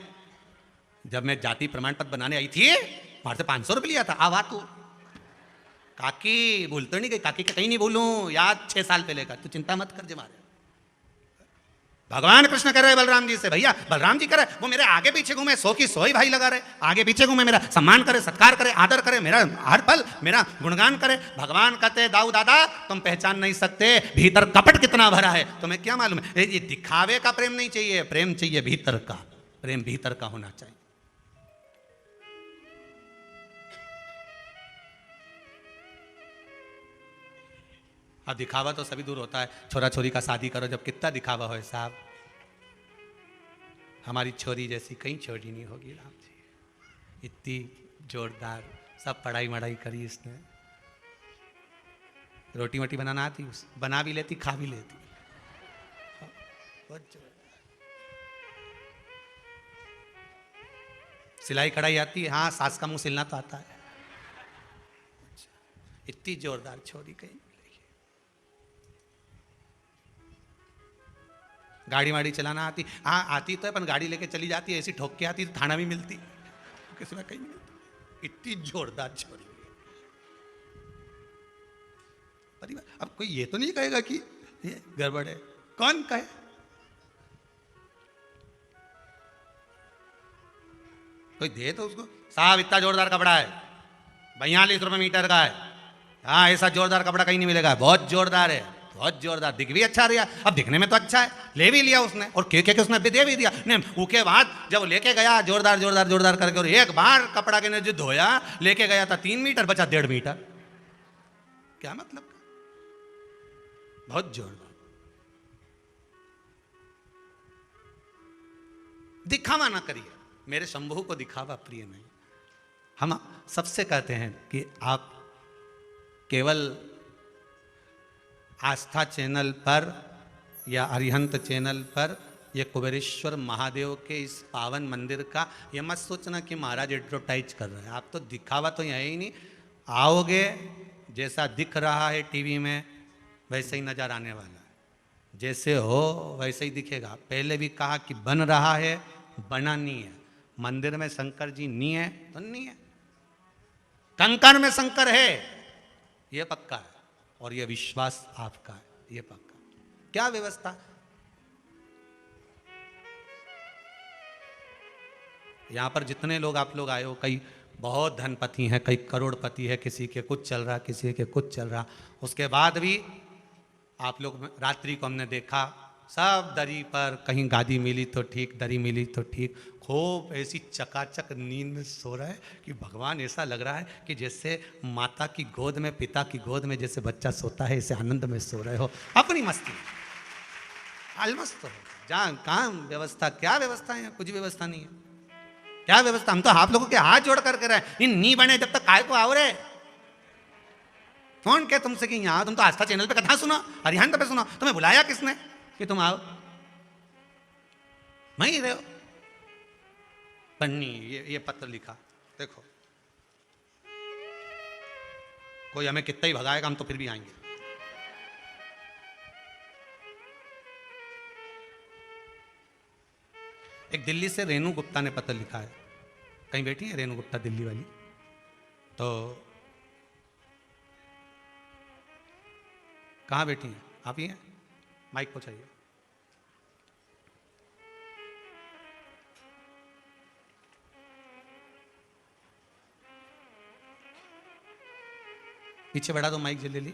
जब मैं जाति प्रमाण पत्र बनाने आई थी वहां से 500 रुपये लिया था। आवा तू काकी भूल तो नहीं गई, काकी का कहीं नहीं भूलूं, याद 6 साल पहले का, तू चिंता मत कर जे मारे। भगवान कृष्ण कह रहे बलराम जी से, भैया बलराम जी कह रहे वो मेरे आगे पीछे घूमे, 100 की 100 ही भाई लगा रहे, आगे पीछे घूमे, मेरा सम्मान करे, सत्कार करे, आदर करे, मेरा हर पल मेरा गुणगान करे। भगवान कहते दाऊ दादा तुम पहचान नहीं सकते भीतर कपट कितना भरा है, तुम्हें क्या मालूम है। ये दिखावे का प्रेम नहीं चाहिए, प्रेम चाहिए भीतर का, प्रेम भीतर का होना चाहिए। अब दिखावा तो सभी दूर होता है, छोरा छोरी का शादी करो जब कितना दिखावा हो साहब। हमारी छोरी जैसी कहीं छोरी नहीं होगी राम जी, इतनी जोरदार, सब पढ़ाई वढ़ाई करी इसने, रोटी वोटी बनाना आती, बना भी लेती खा भी लेती। बहुत जोरदार। सिलाई कढ़ाई आती है? हाँ, सास का मुंह सिलना तो आता है। इतनी जोरदार छोरी कहीं मिलेगी। गाड़ी वाड़ी चलाना आती? हाँ आती तो है, पर गाड़ी लेके चली जाती है, ऐसी ठोक के आती तो थाना भी मिलती, किसी में कहीं नहीं मिलती। इतनी जोरदार छोरी। परिवार अब कोई ये तो नहीं कहेगा कि ये गड़बड़ है, कौन कहे? कोई दे तो उसको, साहब इतना जोरदार कपड़ा है, 42 रुपये मीटर का है। हाँ, ऐसा जोरदार कपड़ा कहीं नहीं मिलेगा, बहुत जोरदार है, बहुत जोरदार, दिख भी अच्छा रहा। अब दिखने में तो अच्छा है, ले भी लिया उसने, और के उसने दे भी दिया। नहीं, उसके बाद जब लेके गया जोरदार जोरदार जोरदार करके, और एक बार कपड़ा के ने जो धोया, लेके गया था 3 मीटर, बचा 1.5 मीटर। क्या मतलब? बहुत जोरदार। दिखावा ना करिए, मेरे शंभू को दिखावा प्रिय नहीं। हम सबसे कहते हैं कि आप केवल आस्था चैनल पर या अरिहंत चैनल पर ये कुबेरेश्वर महादेव के इस पावन मंदिर का ये मत सोचना कि महाराज एडवर्टाइज कर रहे हैं। आप तो दिखावा तो है ही नहीं। आओगे, जैसा दिख रहा है टीवी में वैसे ही नजर आने वाला है, जैसे हो वैसे ही दिखेगा। पहले भी कहा कि बन रहा है, बना नहीं है। मंदिर में शंकर जी नहीं है तो नहीं है, कंकड़ में शंकर है, ये पक्का है, और ये विश्वास आपका है, ये पक्का। क्या व्यवस्था? यहां पर जितने लोग आप लोग आए हो, कई बहुत धनपति हैं, कई करोड़पति है, किसी के कुछ चल रहा, किसी के कुछ चल रहा। उसके बाद भी आप लोग, रात्रि को हमने देखा सब दरी पर, कहीं गादी मिली तो ठीक, दरी मिली तो ठीक, खूब ऐसी चकाचक नींद में सो रहा है कि भगवान, ऐसा लग रहा है कि जैसे माता की गोद में, पिता की गोद में जैसे बच्चा सोता है, ऐसे आनंद में सो रहे हो, अपनी मस्ती अलमस्त हो। जहाँ कहाँ व्यवस्था? क्या व्यवस्था है? कुछ व्यवस्था नहीं है। क्या व्यवस्था? हम तो आप लोगों के हाथ जोड़ कर रहे हैं, इन नी बने जब तक काय को आओ रे। कौन कहे तुमसे कि यहाँ तुम तो आस्था चैनल पे कथा सुनो, अरिहंत पे सुनो, तुम्हें बुलाया किसने कि तुम आओ? मैं ही रहे हो। पन्नी ये पत्र लिखा, देखो, कोई हमें कितना ही भगाएगा, हम तो फिर भी आएंगे। एक दिल्ली से रेणु गुप्ता ने पत्र लिखा है। कहीं बैठी है रेणु गुप्ता, दिल्ली वाली? तो कहाँ बैठी हैं आप? ही हैं? माइक को चाहिए। पीछे बढ़ा दो माइक जल्दी।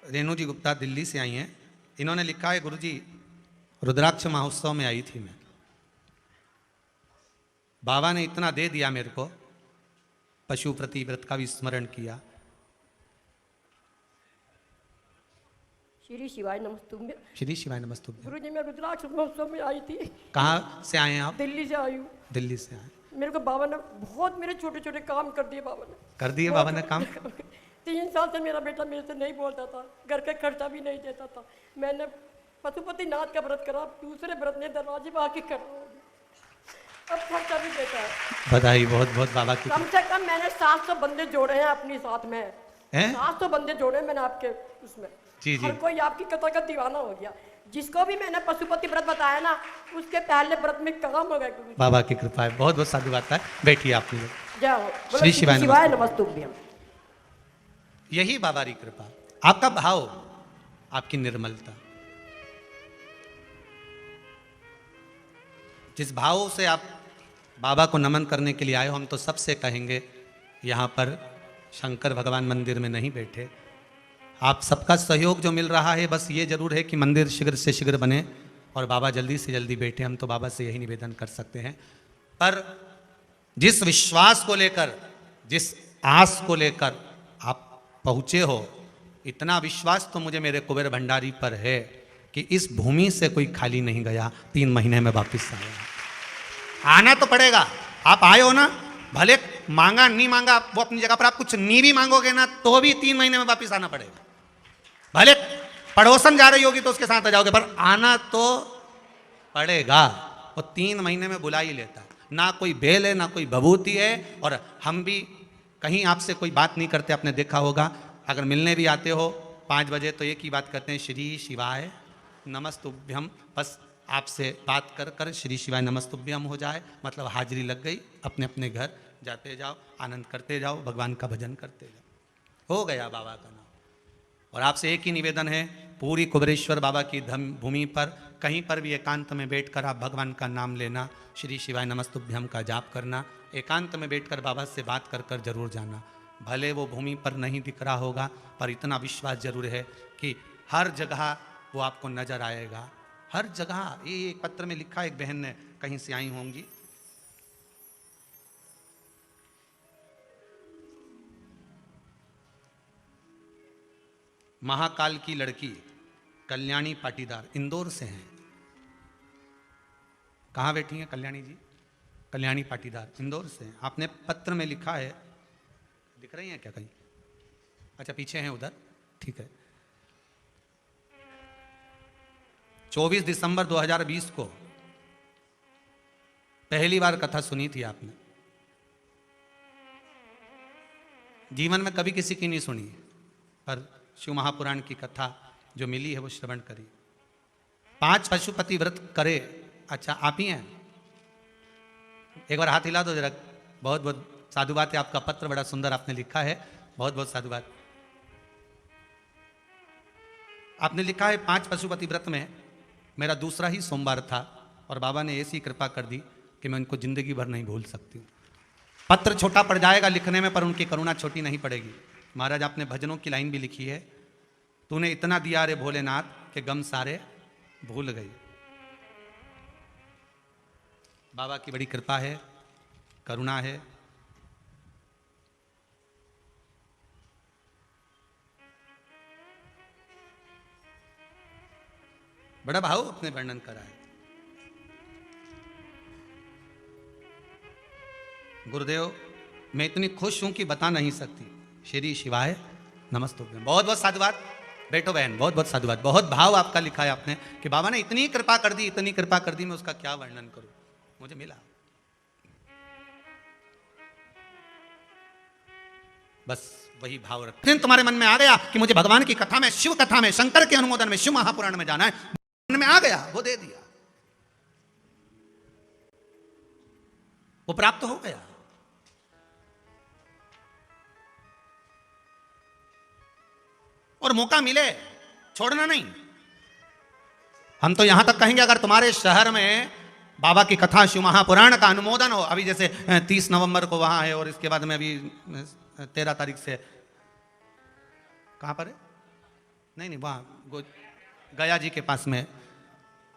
रेणु जी गुप्ता दिल्ली से आई हैं। इन्होंने लिखा है, गुरुजी रुद्राक्ष महोत्सव में आई थी मैं, बाबा ने इतना दे दिया मेरे को, पशु प्रति व्रत का भी स्मरण किया। श्री शिवाय नमस्तुभ्यं। श्री शिवाय नमस्तुभ्यं। गुरुजी मैं रुद्राक्ष महोत्सव में आई थी। कहाँ से आए हैं आप? दिल्ली से आई हूँ। दिल्ली से आए। मेरे को बाबा ने बहुत मेरे छोटे छोटे काम कर दिए। बाबा ने कर दिए? बाबा ने काम? 3 साल से मेरा बेटा मेरे से नहीं बोलता था, घर का खर्चा भी नहीं देता था। मैंने पशुपतिनाथ का व्रत करा, दूसरे व्रत ने दरवाजे में आके करा, अब खर्चा भी देता है। बधाई बहुत बहुत बाबा की। कम से कम मैंने 700 बंदे जोड़े हैं अपनी साथ में। 700 बंदे जोड़े हैं मैंने आपके उसमें। जी जी। हर कोई आपकी कथा का दीवाना हो गया। जिसको भी मैंने पशुपति व्रत बताया ना, उसके पहले व्रत में काम हो गया। बाबा की कृपा है, बहुत बहुत साधु बात है। बैठिए आप लोग। जय हो। श्री शिवाय नमस्तुभ्यं। यही बाबा की कृपा, आपका भाव, आपकी निर्मलता, जिस भाव से आप बाबा को नमन करने के लिए आए हो। हम तो सबसे कहेंगे, यहाँ पर शंकर भगवान मंदिर में नहीं बैठे, आप सबका सहयोग जो मिल रहा है, बस ये जरूर है कि मंदिर शीघ्र से शीघ्र बने और बाबा जल्दी से जल्दी बैठे। हम तो बाबा से यही निवेदन कर सकते हैं। पर जिस विश्वास को लेकर, जिस आस को लेकर आप पहुँचे हो, इतना विश्वास तो मुझे मेरे कुबेर भंडारी पर है कि इस भूमि से कोई खाली नहीं गया। 3 महीने में वापिस आया। आना तो पड़ेगा। आप आए हो ना, भले मांगा नहीं मांगा, वो अपनी जगह पर, आप कुछ नहीं भी मांगोगे ना तो भी 3 महीने में वापिस आना पड़ेगा। भले पड़ोसन जा रही होगी तो उसके साथ आ जाओगे, पर आना तो पड़ेगा। वो 3 महीने में बुला ही लेता है। ना कोई बेल है, ना कोई भभूति है। और हम भी कहीं आपसे कोई बात नहीं करते, आपने देखा होगा। अगर मिलने भी आते हो 5 बजे तो एक ही बात करते हैं, श्री शिवाय नमस्तुभ्यम। बस आपसे बात कर कर श्री शिवाय नमस्तुभ्यम हो जाए, मतलब हाजिरी लग गई। अपने अपने घर जाते जाओ, आनंद करते जाओ, भगवान का भजन करते जाओ, हो गया बाबा का नाम। और आपसे एक ही निवेदन है, पूरी कुबेरेश्वर बाबा की धम भूमि पर कहीं पर भी एकांत में बैठकर आप भगवान का नाम लेना, श्री शिवाय नमस्तुभ्यम का जाप करना। एकांत में बैठकर बाबा से बात कर कर जरूर जाना। भले वो भूमि पर नहीं दिख रहा होगा, पर इतना विश्वास जरूर है कि हर जगह वो आपको नजर आएगा, हर जगह। ये एक पत्र में लिखा, एक बहन ने कहीं से आई होंगी, महाकाल की लड़की कल्याणी पाटीदार इंदौर से हैं। कहाँ बैठी हैं कल्याणी जी? कल्याणी पाटीदार इंदौर से हैं। आपने पत्र में लिखा है, दिख रही हैं क्या कहीं? अच्छा पीछे हैं उधर, ठीक है। 24 दिसंबर 2020 को पहली बार कथा सुनी थी आपने। जीवन में कभी किसी की नहीं सुनी, पर शिव महापुराण की कथा जो मिली है वो श्रवण करी। 5 पशुपति व्रत करे। अच्छा आप ही हैं? एक बार हाथ हिला दो जरा। बहुत बहुत साधुवाद है, आपका पत्र बड़ा सुंदर आपने लिखा है, बहुत बहुत साधुवाद। आपने लिखा है 5 पशुपति व्रत में मेरा दूसरा ही सोमवार था और बाबा ने ऐसी कृपा कर दी कि मैं उनको जिंदगी भर नहीं भूल सकती हूँ। पत्र छोटा पड़ जाएगा लिखने में, पर उनकी करुणा छोटी नहीं पड़ेगी। महाराज आपने भजनों की लाइन भी लिखी है, तूने इतना दिया रे भोलेनाथ के गम सारे भूल गई। बाबा की बड़ी कृपा है, करुणा है। बड़ा भाव अपने वर्णन करा है। गुरुदेव मैं इतनी खुश हूं कि बता नहीं सकती। श्री शिवाय नमस्तुभ्यम। बहुत बहुत साधुवाद। बैठो बहन, बहुत बहुत साधुवाद। बहुत भाव आपका लिखा है आपने कि बाबा ने इतनी कृपा कर दी, इतनी कृपा कर दी, मैं उसका क्या वर्णन करूं, मुझे मिला। बस वही भाव रखते। तुम्हारे मन में आ गया कि मुझे भगवान की कथा में, शिव कथा में, शंकर के अनुमोदन में, शिव महापुराण में जाना है, मन में आ गया, वो दे दिया, वो प्राप्त हो गया। और मौका मिले छोड़ना नहीं। हम तो यहां तक कहेंगे अगर तुम्हारे शहर में बाबा की कथा शिव महापुराण का अनुमोदन हो, अभी जैसे 30 नवंबर को वहां है और इसके बाद में अभी 13 तारीख से कहां पर है, नहीं वहां गया जी के पास में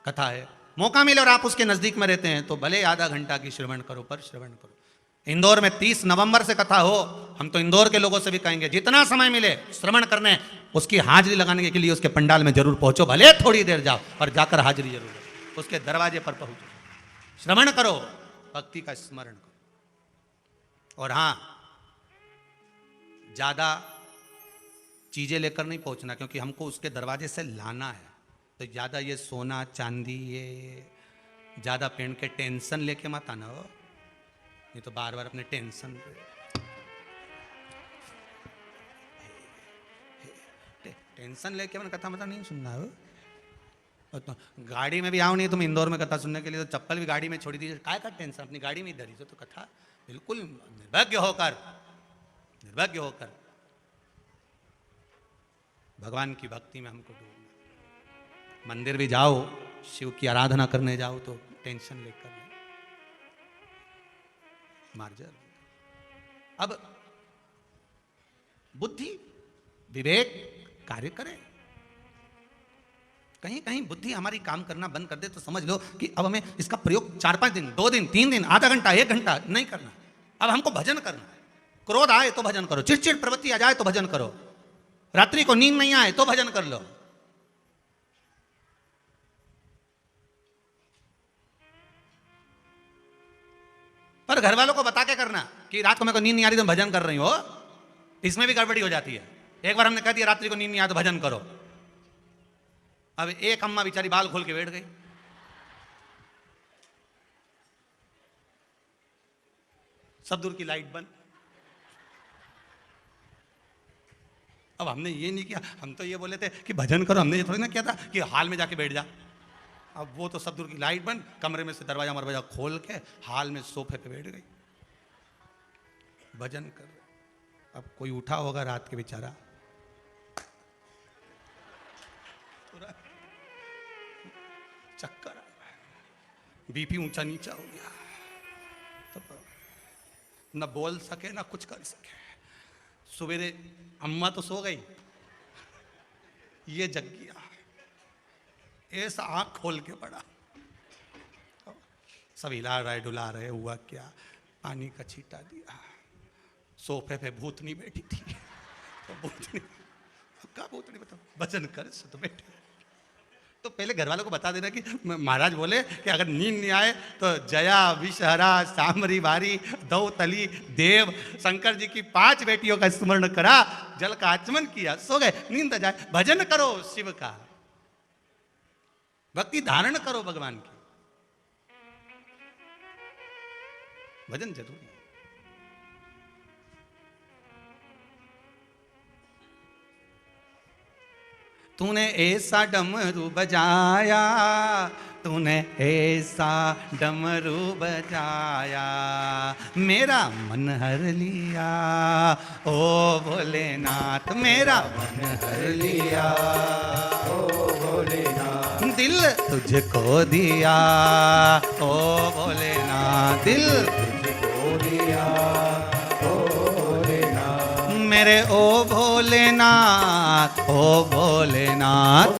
कथा है। मौका मिले और आप उसके नजदीक में रहते हैं तो भले आधा घंटा की श्रवण करो, पर श्रवण करो। इंदौर में 30 नवंबर से कथा हो, हम तो इंदौर के लोगों से भी कहेंगे जितना समय मिले श्रवण करने, उसकी हाजिरी लगाने के लिए उसके पंडाल में जरूर पहुंचो, भले थोड़ी देर जाओ और जाकर हाजिरी जरूर दो, उसके दरवाजे पर पहुंचो, श्रवण करो, भक्ति का स्मरण करो। और हाँ, ज्यादा चीजें लेकर नहीं पहुंचना, क्योंकि हमको उसके दरवाजे से लाना है। तो ज्यादा ये सोना चांदी ये ज्यादा पहन के टेंशन लेके मत आना हो, नहीं तो बार बार अपने टेंशन लेके मैंने कथा मता नहीं सुनना हो। तो गाड़ी में भी आओ नहीं तुम इंदौर में कथा सुनने के लिए, तो चप्पल भी गाड़ी में छोड़ी दीजिए। काय का टेंशन, अपनी गाड़ी में ही धरी तो कथा बिल्कुल निर्भज्ञ होकर भगवान की भक्ति में हमको डूबना। मंदिर भी जाओ, शिव की आराधना करने जाओ तो टेंशन लेकर मार्जर। अब बुद्धि विवेक कार्य करे। कहीं कहीं बुद्धि हमारी काम करना बंद कर दे तो समझ लो कि अब हमें इसका प्रयोग 4-5 दिन, 2 दिन, 3 दिन, आधा घंटा, 1 घंटा नहीं करना। अब हमको भजन करना है। क्रोध आए तो भजन करो, चिड़चिड़ प्रवृत्ति आ जाए तो भजन करो, रात्रि को नींद नहीं आए तो भजन कर लो। पर घर वालों को बता के करना कि रात को मेरे को नींद नहीं आ रही तो भजन कर रही हो, इसमें भी गड़बड़ी हो जाती है। एक बार हमने कह दिया रात्रि को नींद नहीं आ तो भजन करो, अब एक अम्मा बेचारी बाल खोल के बैठ गई। सब दूर की लाइट बंद। अब हमने ये नहीं किया, हम तो ये बोले थे कि भजन करो, हमने ये थोड़ी ना किया था कि हाल में जाके बैठ जा। अब वो तो सब दूर की लाइट बंद, कमरे में से दरवाजा मरवाजा खोल के हाल में सोफे पे बैठ गई, भजन कर रहे। अब कोई उठा होगा रात के बेचारा, चक्कर आ रहा है, बीपी ऊंचा नीचा हो गया, तो न बोल सके ना कुछ कर सके। सवेरे अम्मा तो सो गई, ये जग गया, ऐसा आंख खोल के पड़ा। सब हिला रहे डुला रहे, हुआ क्या, पानी का छींटा दिया। सोफे पे भूतनी बैठी थी, तो भूतनी, क्या भूतनी बताओ, भजन कर तो बैठे। तो पहले घर वालों को बता देना कि महाराज बोले कि अगर नींद नहीं आए तो जया, विषहरा, सांबरी बारी, दौतली, देव, शंकर जी की 5 बेटियों का स्मरण करा, जल का आचमन किया, सो गए, नींद आ जाए। भजन करो शिव का, भक्ति धारण करो भगवान की, भजन जरूरी है। तूने ऐसा डमरू बजाया, तूने ऐसा डमरू बजाया, मेरा मन हर लिया, ओ भोलेनाथ मेरा मन हर लिया, ओ भोलेनाथ दिल तुझको दिया, ओ भोलेनाथ दिल तुझको दिया, ओ भोलेनाथ मेरे ओ भोलेनाथ, ओ भोलेनाथ।